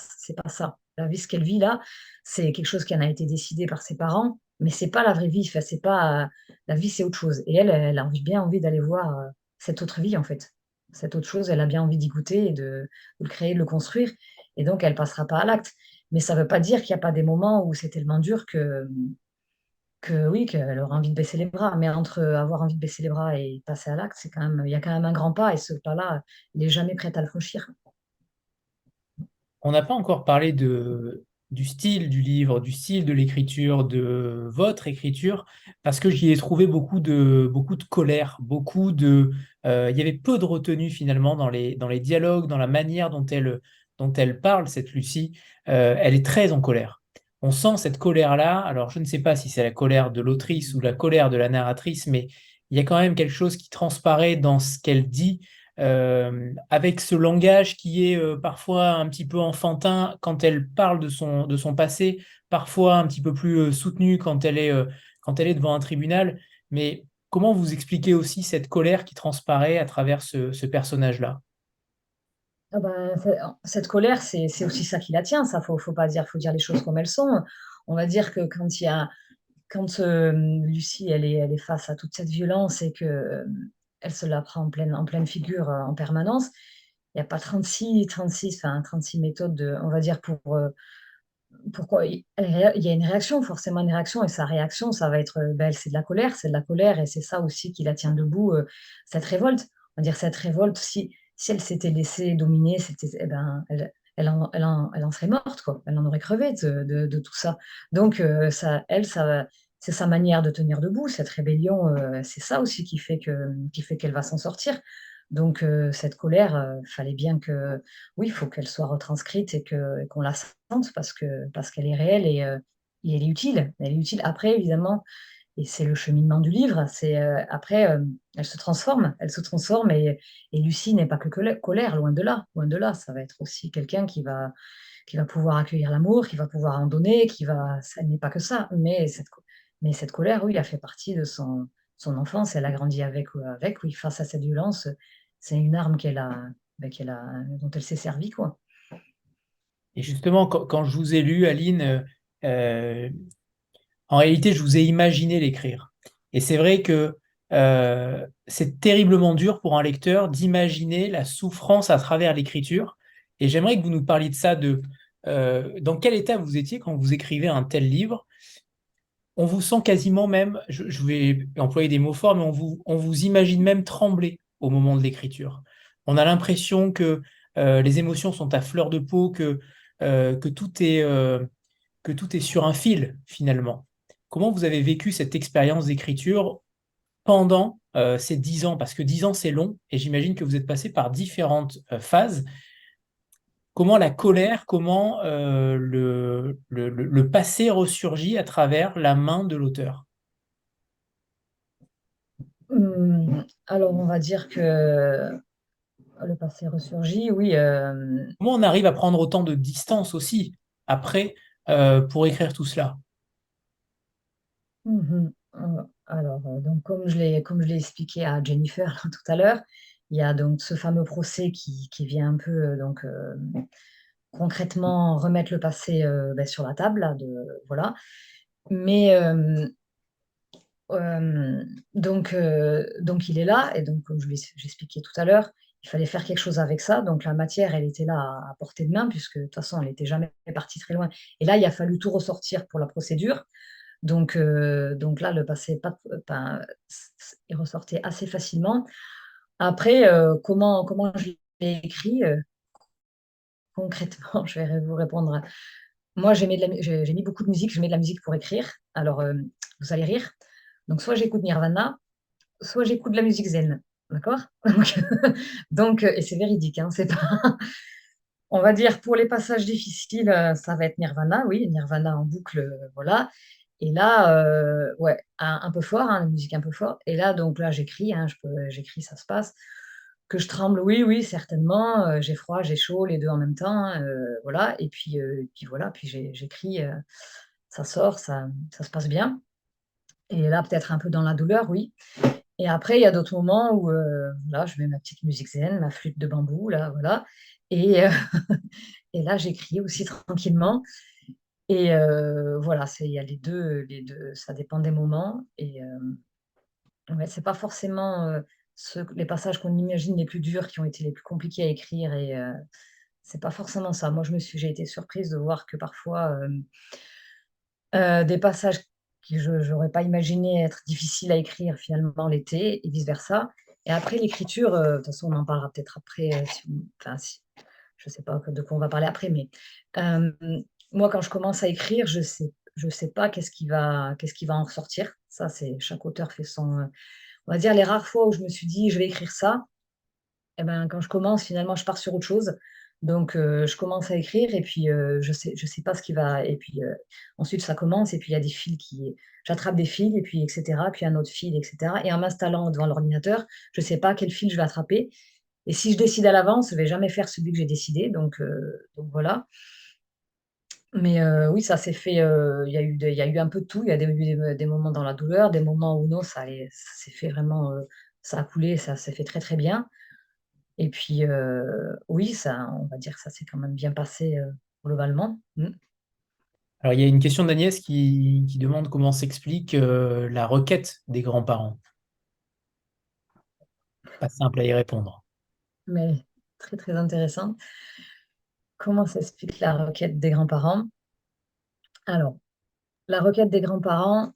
ça. La vie, ce qu'elle vit là, c'est quelque chose qui en a été décidé par ses parents, mais c'est pas la vraie vie. Enfin, c'est pas, la vie, c'est autre chose. Et elle a bien envie d'aller voir cette autre vie, en fait. Cette autre chose, elle a bien envie d'y goûter et de le créer, de le construire. Et donc, elle passera pas à l'acte. Mais ça veut pas dire qu'il n'y a pas des moments où c'est tellement dur que oui, qu'elle aura envie de baisser les bras. Mais entre avoir envie de baisser les bras et passer à l'acte, il y a quand même un grand pas, et ce pas-là, il n'est jamais prêt à le franchir. On n'a pas encore parlé du style du livre, du style de l'écriture, de votre écriture, parce que j'y ai trouvé beaucoup de colère, il y avait peu de retenue finalement dans les dialogues, dans la manière dont elle parle, cette Lucie. Elle est très en colère. On sent cette colère-là. Alors, je ne sais pas si c'est la colère de l'autrice ou la colère de la narratrice, mais il y a quand même quelque chose qui transparaît dans ce qu'elle dit avec ce langage qui est parfois un petit peu enfantin quand elle parle de son passé, parfois un petit peu plus soutenu quand elle est devant un tribunal. Mais comment vous expliquez aussi cette colère qui transparaît à travers ce personnage-là? Ah ben, cette colère, c'est aussi ça qui la tient. Ça, faut pas dire, faut dire les choses comme elles sont. On va dire que quand Lucie, elle est face à toute cette violence et que elle se la prend en pleine figure en permanence, il n'y a pas 36 méthodes on va dire, pourquoi il y a une réaction, forcément une réaction, et sa réaction, ça va être, c'est de la colère, et c'est ça aussi qui la tient debout, cette révolte. On va dire cette révolte, si elle s'était laissée dominer, eh ben, elle en serait morte, quoi. Elle en aurait crevé de tout ça. Donc, c'est sa manière de tenir debout, cette rébellion, c'est ça aussi qui fait qu'elle va s'en sortir. Donc, cette colère, fallait bien que, oui, il faut qu'elle soit retranscrite et qu'on la sente parce qu'elle est réelle et elle est utile. Elle est utile. Après, évidemment, et c'est le cheminement du livre, c'est après, elle se transforme et Lucie n'est pas que colère, loin de là. Ça va être aussi quelqu'un qui va pouvoir accueillir l'amour, qui va pouvoir en donner, ça n'est pas que ça. Mais cette colère, oui, elle fait partie de son enfance. Elle a grandi avec, oui, face à cette violence. C'est une arme dont elle s'est servie, quoi. Et justement, quand je vous ai lu, Aline, euh, en réalité, je vous ai imaginé l'écrire. Et c'est vrai que c'est terriblement dur pour un lecteur d'imaginer la souffrance à travers l'écriture. Et j'aimerais que vous nous parliez de ça, dans quel état vous étiez quand vous écrivez un tel livre. On vous sent quasiment même, je vais employer des mots forts, mais on vous imagine même trembler au moment de l'écriture. On a l'impression que les émotions sont à fleur de peau, que que tout est sur un fil finalement. Comment vous avez vécu cette expérience d'écriture pendant ces 10 ans? Parce que 10 ans, c'est long, et j'imagine que vous êtes passé par différentes phases. Comment la colère, comment le passé ressurgit à travers la main de l'auteur? Alors, on va dire que le passé ressurgit, oui. Comment on arrive à prendre autant de distance aussi après pour écrire tout cela? Alors, donc, comme je l'ai expliqué à Jennifer là, tout à l'heure, il y a donc ce fameux procès qui vient un peu concrètement remettre le passé sur la table, là, voilà. Mais donc il est là, et donc comme j'ai expliqué tout à l'heure, il fallait faire quelque chose avec ça. Donc la matière, elle était là à portée de main, puisque de toute façon, elle n'était jamais partie très loin. Et là, il a fallu tout ressortir pour la procédure. Donc là, le passé enfin, il ressortait assez facilement. Après, comment je l'ai écrit concrètement, je vais vous répondre. Moi, j'ai mis beaucoup de musique, je mets de la musique pour écrire. Alors, vous allez rire. Donc, soit j'écoute Nirvana, soit j'écoute de la musique zen. D'accord? Et c'est véridique, hein, c'est pas. On va dire pour les passages difficiles, ça va être Nirvana, oui, Nirvana en boucle, voilà. Et là, ouais, un peu fort, hein, la musique un peu fort. Et là, donc là, j'écris, hein, j'écris, ça se passe. Que je tremble, oui, oui, certainement. J'ai froid, j'ai chaud, les deux en même temps, hein, voilà. Et puis voilà, puis j'écris, ça sort, ça se passe bien. Et là, peut-être un peu dans la douleur, oui. Et après, il y a d'autres moments où là, je mets ma petite musique zen, ma flûte de bambou, là, voilà. Et, et là, j'écris aussi tranquillement. Et voilà, il y a les deux, ça dépend des moments. Et ouais, c'est pas forcément les passages qu'on imagine les plus durs qui ont été les plus compliqués à écrire. Et c'est pas forcément ça. Moi, j'ai été surprise de voir que parfois, des passages que je n'aurais pas imaginé être difficiles à écrire, finalement l'étaient, et vice-versa. Et après, l'écriture, de toute façon, on en parlera peut-être après, enfin, je ne sais pas de quoi on va parler après, mais euh, moi, quand je commence à écrire, je sais pas qu'est-ce qui va en ressortir. Ça, c'est chaque auteur fait son. On va dire les rares fois où je me suis dit, je vais écrire ça, et ben, quand je commence, finalement, je pars sur autre chose. Donc, je commence à écrire et puis je sais pas ce qui va. Et puis ensuite, ça commence et puis il y a des fils j'attrape des fils et puis etc. Puis un autre fil, etc. Et en m'installant devant l'ordinateur, je sais pas quel fil je vais attraper. Et si je décide à l'avance, je vais jamais faire celui que j'ai décidé. Donc voilà. Mais oui, ça s'est fait. Il y a eu un peu de tout. Il y a des moments dans la douleur, des moments où non, ça s'est fait vraiment. Ça a coulé, ça s'est fait très très bien. Et puis, oui, on va dire que ça s'est quand même bien passé globalement. Alors, il y a une question d'Agnès qui demande comment s'explique la requête des grands-parents. Pas simple à y répondre. Mais très, très intéressant. Comment s'explique la requête des grands-parents? Alors, la requête des grands-parents,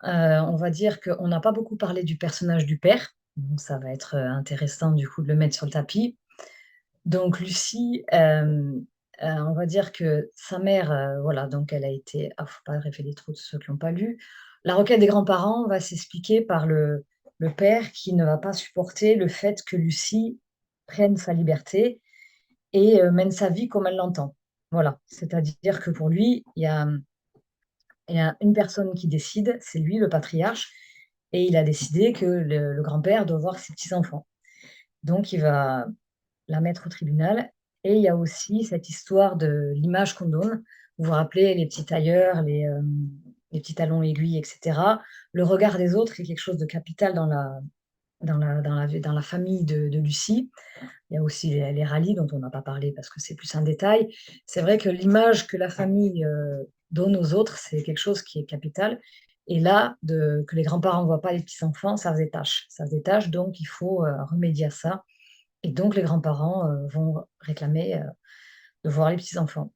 on va dire qu'on n'a pas beaucoup parlé du personnage du père. Donc, ça va être intéressant du coup de le mettre sur le tapis. Donc, Lucie, on va dire que sa mère, voilà, donc elle a été. Ah, faut pas révéler trop de ceux qui n'ont pas lu. La requête des grands-parents va s'expliquer par le père qui ne va pas supporter le fait que Lucie prenne sa liberté et mène sa vie comme elle l'entend. Voilà, c'est-à-dire que pour lui, il y a une personne qui décide, c'est lui, le patriarche, et il a décidé que le grand-père doit voir ses petits-enfants. Donc il va la mettre au tribunal. Et il y a aussi cette histoire de l'image qu'on donne. Vous vous rappelez les petits tailleurs, les petits talons aiguilles, etc. Le regard des autres est quelque chose de capital dans la famille de Lucie. Il y a aussi les rallyes dont on n'a pas parlé parce que c'est plus un détail. C'est vrai que l'image que la famille donne aux autres, c'est quelque chose qui est capital. Et là, que les grands-parents ne voient pas les petits-enfants, ça faisait tâche. Ça faisait tâche, donc il faut remédier à ça. Et donc les grands-parents vont réclamer de voir les petits-enfants.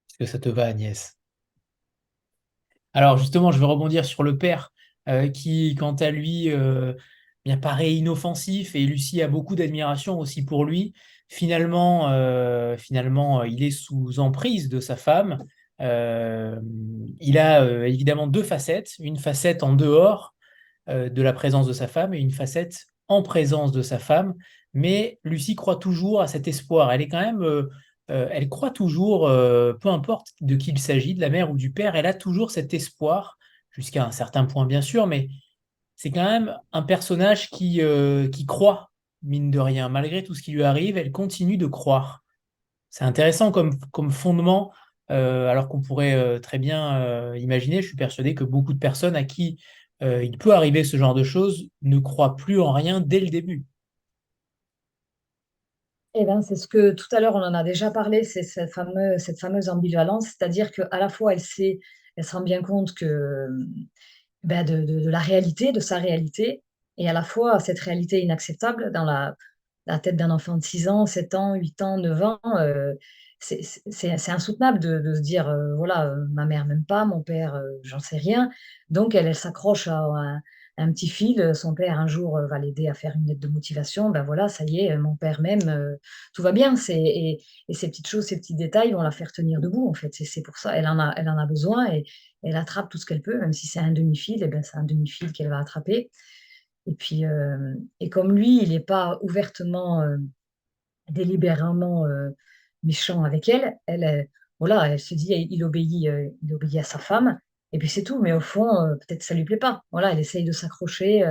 Est-ce que ça te va, Agnès? Alors justement, je vais rebondir sur le père qui, quant à lui, bien paraît inoffensif et Lucie a beaucoup d'admiration aussi pour lui. Finalement, il est sous emprise de sa femme. Euh, il a évidemment deux facettes, une facette en dehors de la présence de sa femme et une facette en présence de sa femme. Mais Lucie croit toujours à cet espoir. Elle est quand même, elle croit toujours, peu importe de qui il s'agit, de la mère ou du père, elle a toujours cet espoir, jusqu'à un certain point bien sûr, mais c'est quand même un personnage qui croit, mine de rien. Malgré tout ce qui lui arrive, elle continue de croire. C'est intéressant comme fondement, alors qu'on pourrait très bien imaginer, je suis persuadé que beaucoup de personnes à qui il peut arriver ce genre de choses ne croient plus en rien dès le début. Eh ben, c'est ce que tout à l'heure on en a déjà parlé, c'est cette fameuse ambivalence, c'est-à-dire qu'à la fois elle se rend bien compte que ben, de la réalité, de sa réalité, et à la fois cette réalité inacceptable dans la tête d'un enfant de 6 ans, 7 ans, 8 ans, 9 ans. C'est insoutenable de se dire, voilà, ma mère m'aime pas, mon père, j'en sais rien. Donc elle s'accroche à un petit fil. Son père, un jour, va l'aider à faire une lettre de motivation. Ben voilà, ça y est, mon père m'aime, tout va bien. Et ces petites choses, ces petits détails vont la faire tenir debout, en fait. C'est pour ça, elle en a besoin et elle attrape tout ce qu'elle peut, même si c'est un demi-fil, et ben c'est un demi-fil qu'elle va attraper. Et puis, et comme lui, il n'est pas ouvertement, délibérément méchant avec elle, voilà, elle se dit, il obéit à sa femme, et puis c'est tout. Mais au fond, peut-être ça lui plaît pas. Voilà, elle essaye de s'accrocher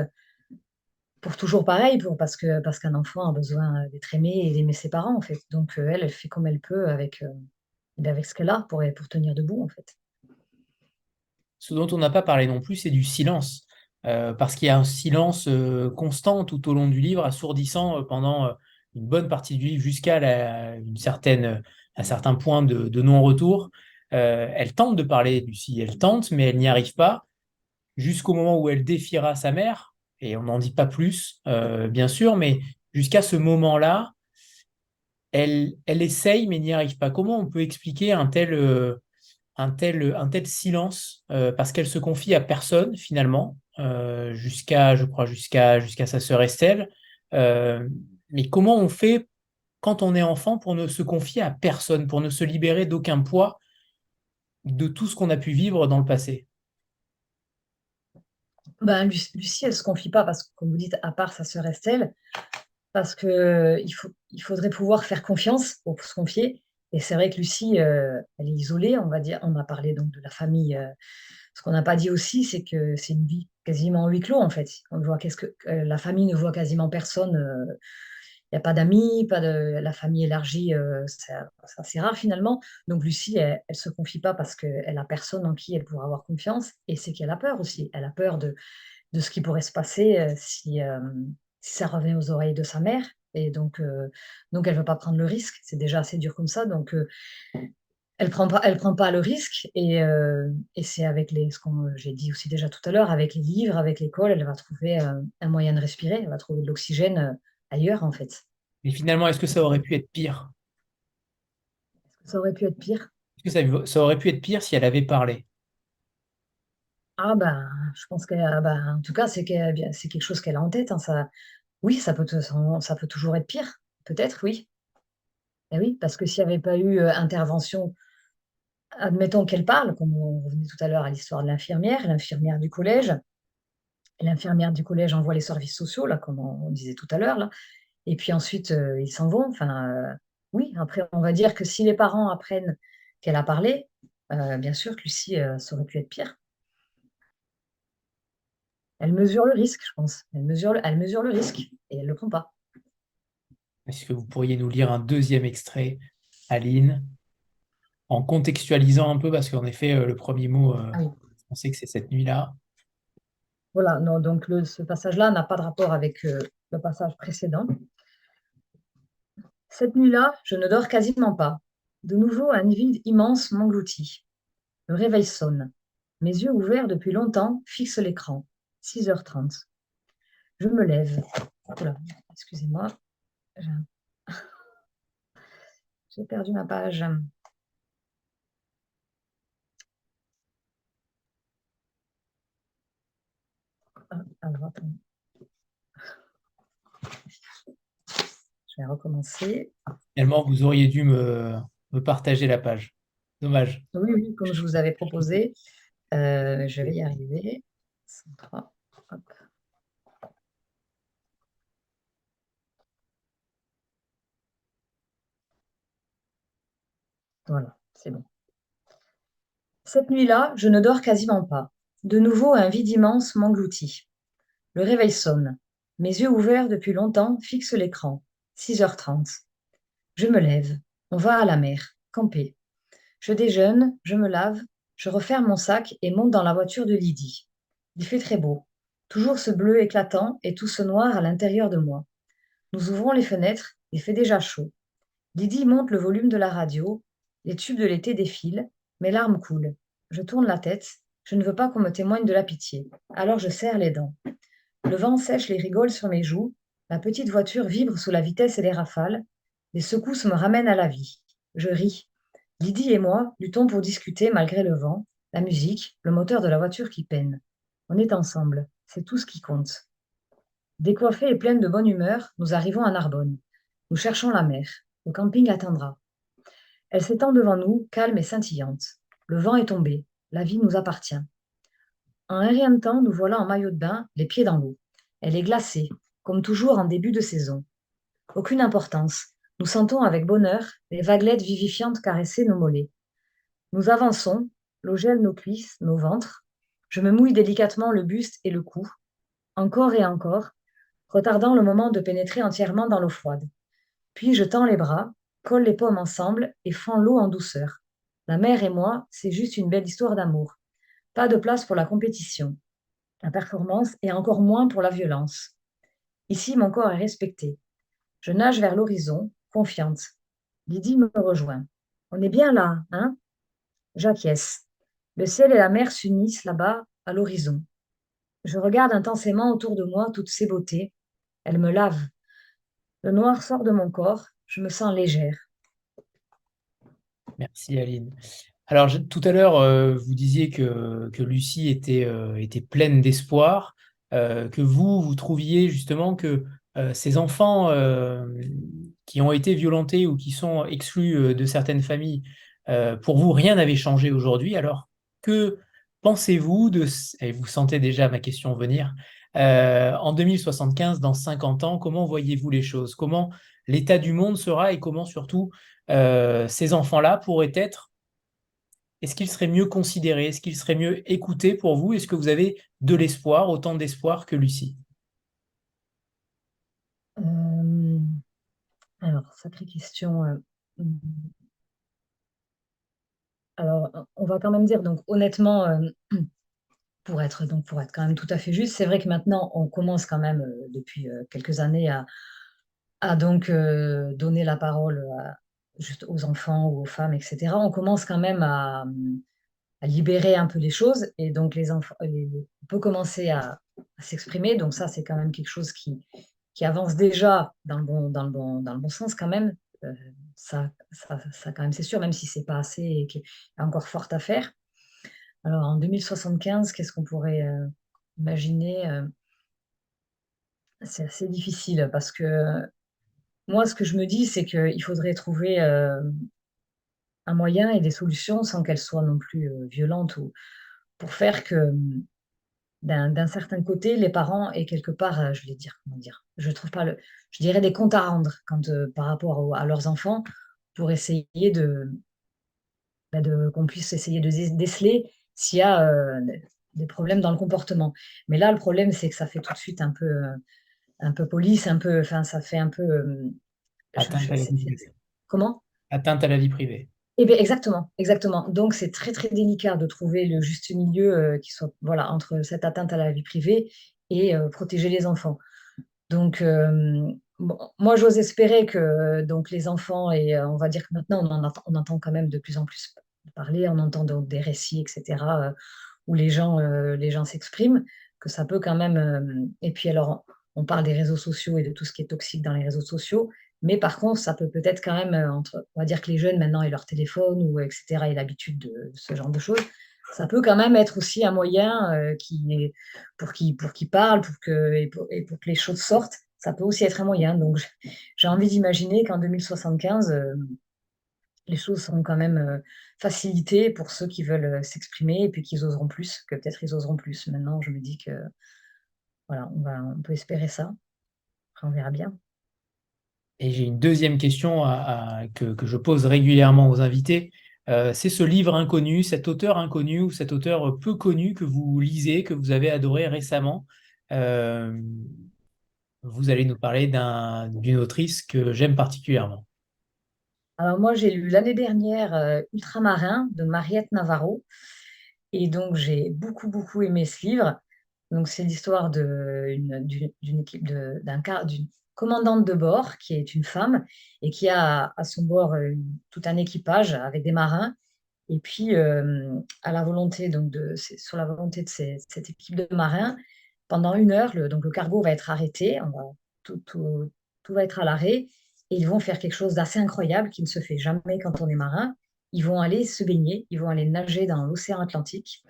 pour toujours pareil, parce qu'un enfant a besoin d'être aimé et d'aimer ses parents, en fait. Donc elle fait comme elle peut avec ce qu'elle a pour tenir debout, en fait. Ce dont on n'a pas parlé non plus, c'est du silence. Parce qu'il y a un silence constant tout au long du livre, assourdissant pendant une bonne partie du livre, jusqu'à un certain point de non-retour. Elle tente de parler, Lucie, elle tente, mais elle n'y arrive pas, jusqu'au moment où elle défiera sa mère, et on n'en dit pas plus, bien sûr, mais jusqu'à ce moment-là, elle essaye, mais n'y arrive pas. Comment on peut expliquer un tel silence, parce qu'elle se confie à personne finalement, je crois, jusqu'à sa sœur Estelle. Euh, mais comment on fait quand on est enfant pour ne se confier à personne, pour ne se libérer d'aucun poids de tout ce qu'on a pu vivre dans le passé? Ben, Lucie, elle se confie pas parce que, comme vous dites, à part sa sœur Estelle, parce que il faudrait pouvoir faire confiance pour se confier. Et c'est vrai que Lucie, elle est isolée, on va dire. On a parlé donc de la famille. Ce qu'on n'a pas dit aussi, c'est que c'est une vie quasiment en huis clos, en fait. On voit la famille ne voit quasiment personne. Il n'y a pas d'amis, pas de la famille élargie, c'est assez rare finalement. Donc Lucie, elle se confie pas parce qu'elle a personne en qui elle pourra avoir confiance. Et c'est qu'elle a peur aussi. Elle a peur de ce qui pourrait se passer si ça revenait aux oreilles de sa mère. Et donc elle veut pas prendre le risque. C'est déjà assez dur comme ça. Donc elle prend pas le risque. Et c'est avec ce que j'ai dit aussi déjà tout à l'heure, avec les livres, avec l'école, elle va trouver un moyen de respirer. Elle va trouver de l'oxygène ailleurs, en fait. Mais finalement, est-ce que ça aurait pu être pire? Ça aurait pu être pire. Est-ce que ça aurait pu être pire si elle avait parlé? Ah ben, je pense en tout cas, c'est quelque chose qu'elle a en tête, hein, ça. Oui, ça peut toujours être pire. Peut-être, oui. Eh oui, parce que s'il n'y avait pas eu intervention, admettons qu'elle parle, comme on revenait tout à l'heure à l'histoire de l'infirmière du collège, Et l'infirmière du collège envoie les services sociaux, là, comme on disait tout à l'heure, là. Et puis ensuite, ils s'en vont. Enfin, oui, après, on va dire que si les parents apprennent qu'elle a parlé, bien sûr que Lucie, ça aurait pu être pire. Elle mesure le risque, je pense. Elle mesure le risque et elle le prend pas. Est-ce que vous pourriez nous lire un deuxième extrait, Aline, en contextualisant un peu, parce qu'en effet, le premier mot, Ah oui. on sait que c'est cette nuit-là. Voilà, non, donc ce passage-là n'a pas de rapport avec le passage précédent. Cette nuit-là, je ne dors quasiment pas. De nouveau, un vide immense m'engloutit. Le réveil sonne. Mes yeux ouverts depuis longtemps fixent l'écran. 6h30. Je me lève. Oula, excusez-moi. J'ai j'ai perdu ma page. Alors, attends. Je vais recommencer. Finalement, vous auriez dû me partager la page. Dommage. Oui, oui, comme je vous avais proposé. Je vais y arriver. 103. Hop. Voilà, c'est bon. Cette nuit-là, je ne dors quasiment pas. De nouveau, un vide immense m'engloutit. Le réveil sonne. Mes yeux ouverts depuis longtemps fixent l'écran. 6h30. Je me lève. On va à la mer, camper. Je déjeune, je me lave, je referme mon sac et monte dans la voiture de Lydie. Il fait très beau. Toujours ce bleu éclatant et tout ce noir à l'intérieur de moi. Nous ouvrons les fenêtres, il fait déjà chaud. Lydie monte le volume de la radio. Les tubes de l'été défilent. Mes larmes coulent. Je tourne la tête. Je ne veux pas qu'on me témoigne de la pitié. Alors je serre les dents. Le vent sèche les rigoles sur mes joues. La petite voiture vibre sous la vitesse et les rafales. Les secousses me ramènent à la vie. Je ris. Lydie et moi luttons pour discuter malgré le vent, la musique, le moteur de la voiture qui peine. On est ensemble. C'est tout ce qui compte. Décoiffée et pleine de bonne humeur, nous arrivons à Narbonne. Nous cherchons la mer. Le camping attendra. Elle s'étend devant nous, calme et scintillante. Le vent est tombé. La vie nous appartient. En un rien de temps, nous voilà en maillot de bain, les pieds dans l'eau. Elle est glacée, comme toujours en début de saison. Aucune importance. Nous sentons avec bonheur les vaguelettes vivifiantes caresser nos mollets. Nous avançons, l'eau gèle nos cuisses, nos ventres. Je me mouille délicatement le buste et le cou, encore et encore, retardant le moment de pénétrer entièrement dans l'eau froide. Puis je tends les bras, colle les paumes ensemble et fends l'eau en douceur. La mer et moi, c'est juste une belle histoire d'amour. Pas de place pour la compétition, la performance et encore moins pour la violence. Ici, mon corps est respecté. Je nage vers l'horizon, confiante. Lydie me rejoint. On est bien là, hein? J'acquiesce. Le ciel et la mer s'unissent là-bas, à l'horizon. Je regarde intensément autour de moi toutes ces beautés. Elles me lavent. Le noir sort de mon corps. Je me sens légère. Merci, Aline. Alors, tout à l'heure, vous disiez que Lucie était pleine d'espoir, que vous trouviez justement que ces enfants qui ont été violentés ou qui sont exclus de certaines familles, pour vous, rien n'avait changé aujourd'hui. Alors, que pensez-vous et vous sentez déjà ma question venir, en 2075, dans 50 ans, comment voyez-vous les choses? Comment l'état du monde sera et comment surtout ces enfants-là pourraient être. Est-ce qu'ils seraient mieux considérés? Est-ce qu'ils seraient mieux écoutés pour vous? Est-ce que vous avez de l'espoir, autant d'espoir que Lucie? Euh, alors, sacrée question. Alors, on va quand même dire, donc honnêtement, pour être quand même tout à fait juste, c'est vrai que maintenant, on commence quand même, depuis quelques années, à donc donner la parole juste aux enfants ou aux femmes, etc. On commence quand même à libérer un peu les choses et donc les enfants, on peut commencer à s'exprimer. Donc ça, c'est quand même quelque chose qui avance déjà dans le bon sens quand même. Ça quand même, c'est sûr, même si c'est pas assez et qu'il y a encore fort à faire. Alors en 2075, qu'est-ce qu'on pourrait imaginer? C'est assez difficile parce que moi, ce que je me dis, c'est qu'il faudrait trouver un moyen et des solutions sans qu'elles soient non plus violentes ou pour faire que d'un certain côté, les parents et quelque part, je vais dire, comment dire, je trouve pas je dirais des comptes à rendre par rapport à leurs enfants pour essayer qu'on puisse essayer de déceler s'il y a des problèmes dans le comportement. Mais là, le problème, c'est que ça fait tout de suite un peu police, enfin, ça fait un peu, Atteinte à la vie privée. comment? Atteinte à la vie privée. Eh bien, exactement, exactement. Donc, c'est très, très délicat de trouver le juste milieu qui soit, voilà, entre cette atteinte à la vie privée et protéger les enfants. Donc, bon, moi, j'ose espérer que donc les enfants, et on va dire que maintenant, on entend quand même de plus en plus parler, on entend donc des récits, etc., où les gens s'expriment, que ça peut quand même. Et puis, alors, on parle des réseaux sociaux et de tout ce qui est toxique dans les réseaux sociaux, mais par contre, ça peut peut-être quand même, on va dire que les jeunes maintenant aient leur téléphone, ou etc., aient l'habitude de ce genre de choses. Ça peut quand même être aussi un moyen pour qu'ils parlent, et pour que les choses sortent. Ça peut aussi être un moyen. Donc, j'ai envie d'imaginer qu'en 2075, les choses seront quand même facilitées pour ceux qui veulent s'exprimer, et puis qu'ils oseront plus, que peut-être ils oseront plus. Maintenant, je me dis que voilà, on peut espérer ça. Après, on verra bien. Et j'ai une deuxième question que je pose régulièrement aux invités. C'est ce livre inconnu, cet auteur inconnu ou cet auteur peu connu que vous lisez, que vous avez adoré récemment. Euh, Vous allez nous parler d'une autrice que j'aime particulièrement. Alors moi, j'ai lu l'année dernière Ultramarin de Mariette Navarro. Et donc, j'ai beaucoup, beaucoup aimé ce livre. Donc, c'est l'histoire d'une équipe d'une commandante de bord qui est une femme et qui a à son bord tout un équipage avec des marins. Et puis, à la volonté, sur la volonté de cette équipe de marins, pendant 1 heure, donc le cargo va être arrêté, tout va être à l'arrêt, et ils vont faire quelque chose d'assez incroyable qui ne se fait jamais quand on est marin. Ils vont aller se baigner, ils vont aller nager dans l'océan Atlantique.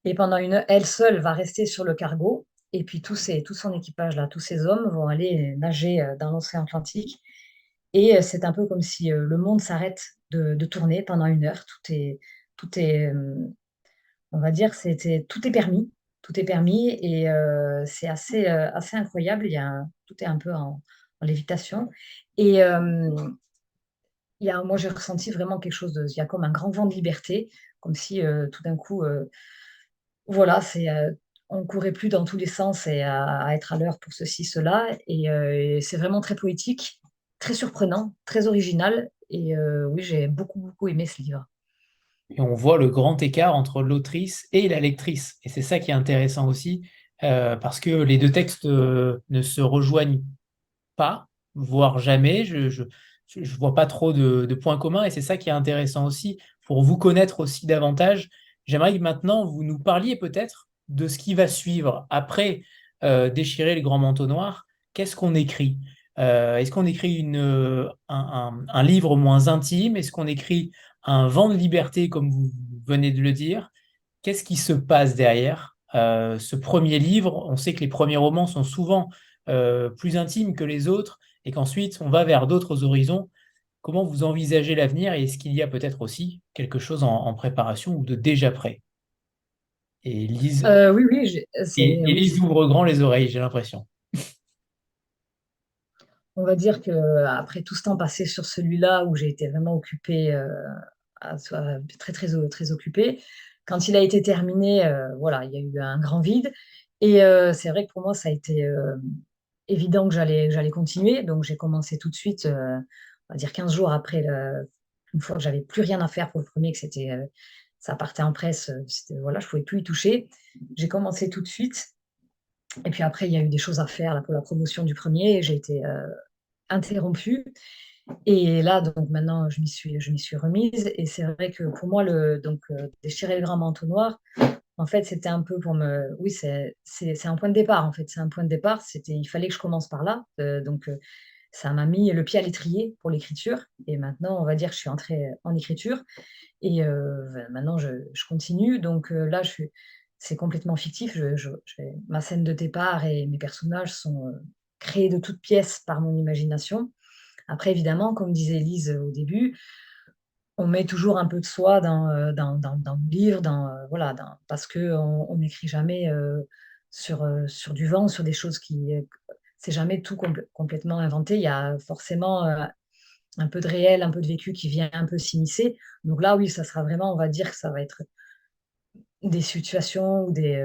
Et pendant 1 heure, elle seule va rester sur le cargo. Et puis tout son équipage, là, tous ces hommes vont aller nager dans l'océan Atlantique. Et c'est un peu comme si le monde s'arrête de tourner pendant 1 heure. Tout est, on va dire, tout est permis. Tout est permis, et c'est assez incroyable. Tout est un peu en lévitation. Et moi, j'ai ressenti vraiment quelque chose il y a comme un grand vent de liberté, comme si tout d'un coup, voilà, on courait plus dans tous les sens et à être à l'heure pour ceci, cela. Et c'est vraiment très poétique, très surprenant, très original. Et oui, j'ai beaucoup, beaucoup aimé ce livre. Et on voit le grand écart entre l'autrice et la lectrice. Et c'est ça qui est intéressant aussi, parce que les deux textes ne se rejoignent pas, voire jamais. Je vois pas trop de points communs, et c'est ça qui est intéressant aussi. Pour vous connaître aussi davantage, j'aimerais que maintenant vous nous parliez peut-être de ce qui va suivre après Déchirer le grand manteau noir. Qu'est-ce qu'on écrit? Est-ce qu'on écrit un livre moins intime? Est-ce qu'on écrit un vent de liberté, comme vous venez de le dire? Qu'est-ce qui se passe derrière ce premier livre? On sait que les premiers romans sont souvent plus intimes que les autres, et qu'ensuite on va vers d'autres horizons. Comment vous envisagez l'avenir, et est-ce qu'il y a peut-être aussi quelque chose en préparation ou de déjà prêt? Et Oui, oui, oui, Lise ouvre grand les oreilles, j'ai l'impression. on va dire que après tout ce temps passé sur celui-là, où j'ai été vraiment occupée, très, très, très occupée, quand il a été terminé, voilà, il y a eu un grand vide. Et c'est vrai que pour moi, ça a été évident que j'allais continuer. Donc, j'ai commencé tout de suite, on va dire 15 jours après, une fois que j'avais plus rien à faire pour le premier, que ça partait en presse, voilà, je pouvais plus y toucher. J'ai commencé tout de suite. Et puis après, il y a eu des choses à faire là, pour la promotion du premier, et j'ai été interrompue. Et là, donc maintenant, je m'y suis remise. Et c'est vrai que pour moi, Déchirer le grand manteau noir, en fait, c'était un peu oui, c'est un point de départ, en fait. C'est un point de départ. Il fallait que je commence par là. Ça m'a mis le pied à l'étrier pour l'écriture. Et maintenant, on va dire que je suis entrée en écriture. Et maintenant, je continue. Donc là, c'est complètement fictif. Ma scène de départ et mes personnages sont créés de toutes pièces par mon imagination. Après, évidemment, comme disait Lise au début, on met toujours un peu de soi dans le livre, voilà, parce qu'on n'écrit jamais sur du vent, sur des choses c'est jamais tout complètement inventé. Il y a forcément un peu de réel, un peu de vécu qui vient un peu s'immiscer. Donc là, oui, ça sera vraiment, on va dire que ça va être des situations ou des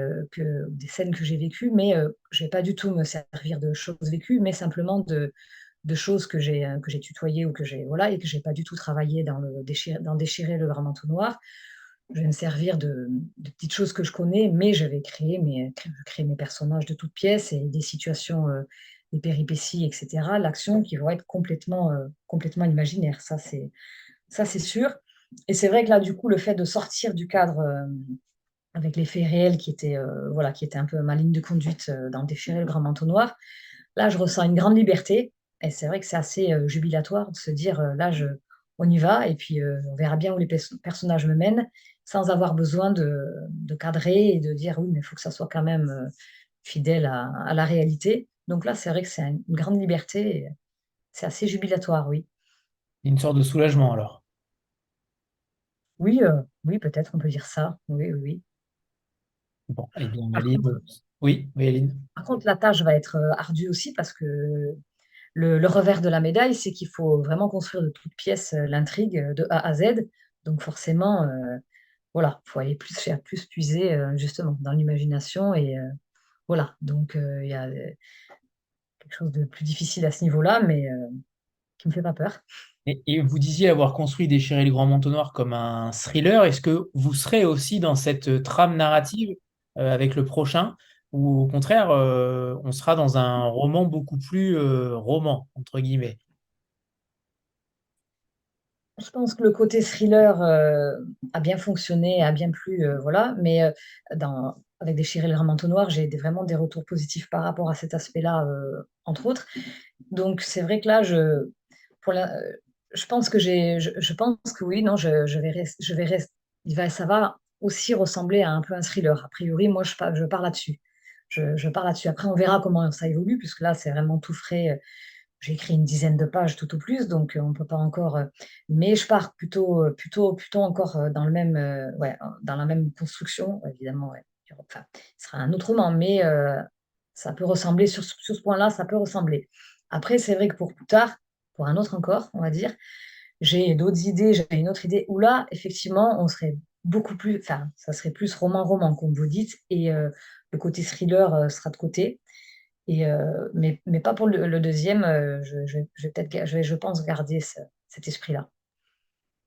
scènes que j'ai vécues, mais je vais pas du tout me servir de choses vécues, mais simplement de choses que j'ai tutoyées ou voilà, et que j'ai pas du tout travaillé dans Déchirer le grand manteau noir. Je vais me servir de petites choses que je connais, mais je vais créer mes personnages de toutes pièces et des situations, des péripéties, etc., l'action qui vont être complètement imaginaires. Ça, c'est sûr. Et c'est vrai que là, du coup, le fait de sortir du cadre avec les faits réels voilà, qui étaient un peu ma ligne de conduite dans Déchirer le grand manteau noir, là, je ressens une grande liberté. Et c'est vrai que c'est assez jubilatoire de se dire, on y va, et puis on verra bien où les personnages me mènent, sans avoir besoin de cadrer et de dire, oui, mais il faut que ça soit quand même fidèle à la réalité. Donc là, c'est vrai que c'est une grande liberté. Et c'est assez jubilatoire, oui. Une sorte de soulagement alors. Oui, oui, peut-être on peut dire ça. Oui, oui, oui. Bon, eh bien, Par Aline. contre, Oui, oui, Aline. par contre, la tâche va être ardue aussi parce que le revers de la médaille, c'est qu'il faut vraiment construire de toutes pièces l'intrigue de A à Z. Donc forcément, voilà, il faut aller plus puiser justement dans l'imagination. Et voilà, donc il y a quelque chose de plus difficile à ce niveau-là, mais qui me fait pas peur. Et vous disiez avoir construit Déchirer le grand manteau noir comme un thriller. Est-ce que vous serez aussi dans cette trame narrative avec le prochain, ou au contraire, on sera dans un roman beaucoup plus roman, entre guillemets? Je pense que le côté thriller a bien fonctionné, a bien plu, voilà. Mais avec Déchirer le grand manteau noir, j'ai vraiment des retours positifs par rapport à cet aspect-là, entre autres. Donc c'est vrai que là, pour la- euh, je pense que je pense que oui, non, ça va aussi ressembler à un peu un thriller. A priori, moi, je pars là-dessus. Je pars là-dessus. Après, on verra comment ça évolue, puisque là, c'est vraiment tout frais. J'ai écrit une dizaine de pages tout au plus, donc on peut pas encore. Mais je pars plutôt encore dans ouais, dans la même construction, évidemment. Ouais. Enfin, ce sera un autre roman, mais ça peut ressembler sur ce point-là, ça peut ressembler. Après, c'est vrai que pour plus tard, pour un autre encore, on va dire, j'ai d'autres idées. J'ai une autre idée où là, effectivement, on serait beaucoup plus. Enfin, ça serait plus roman-roman, comme vous dites, et le côté thriller sera de côté. Mais pas pour le deuxième, je vais peut-être, je pense, garder cet esprit-là.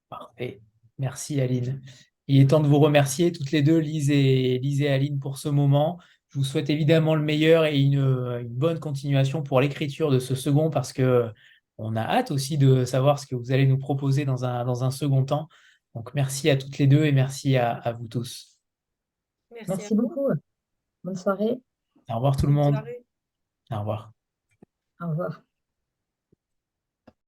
Parfait. Merci, Aline. Il est temps de vous remercier toutes les deux, Lise et Aline, pour ce moment. Je vous souhaite évidemment le meilleur et une bonne continuation pour l'écriture de ce second, parce que on a hâte aussi de savoir ce que vous allez nous proposer dans un second temps. Donc, merci à toutes les deux et merci à vous tous. Merci à Merci vous. beaucoup. Bonne soirée. Au revoir tout le Bonne monde. soirée. Au revoir. Au revoir.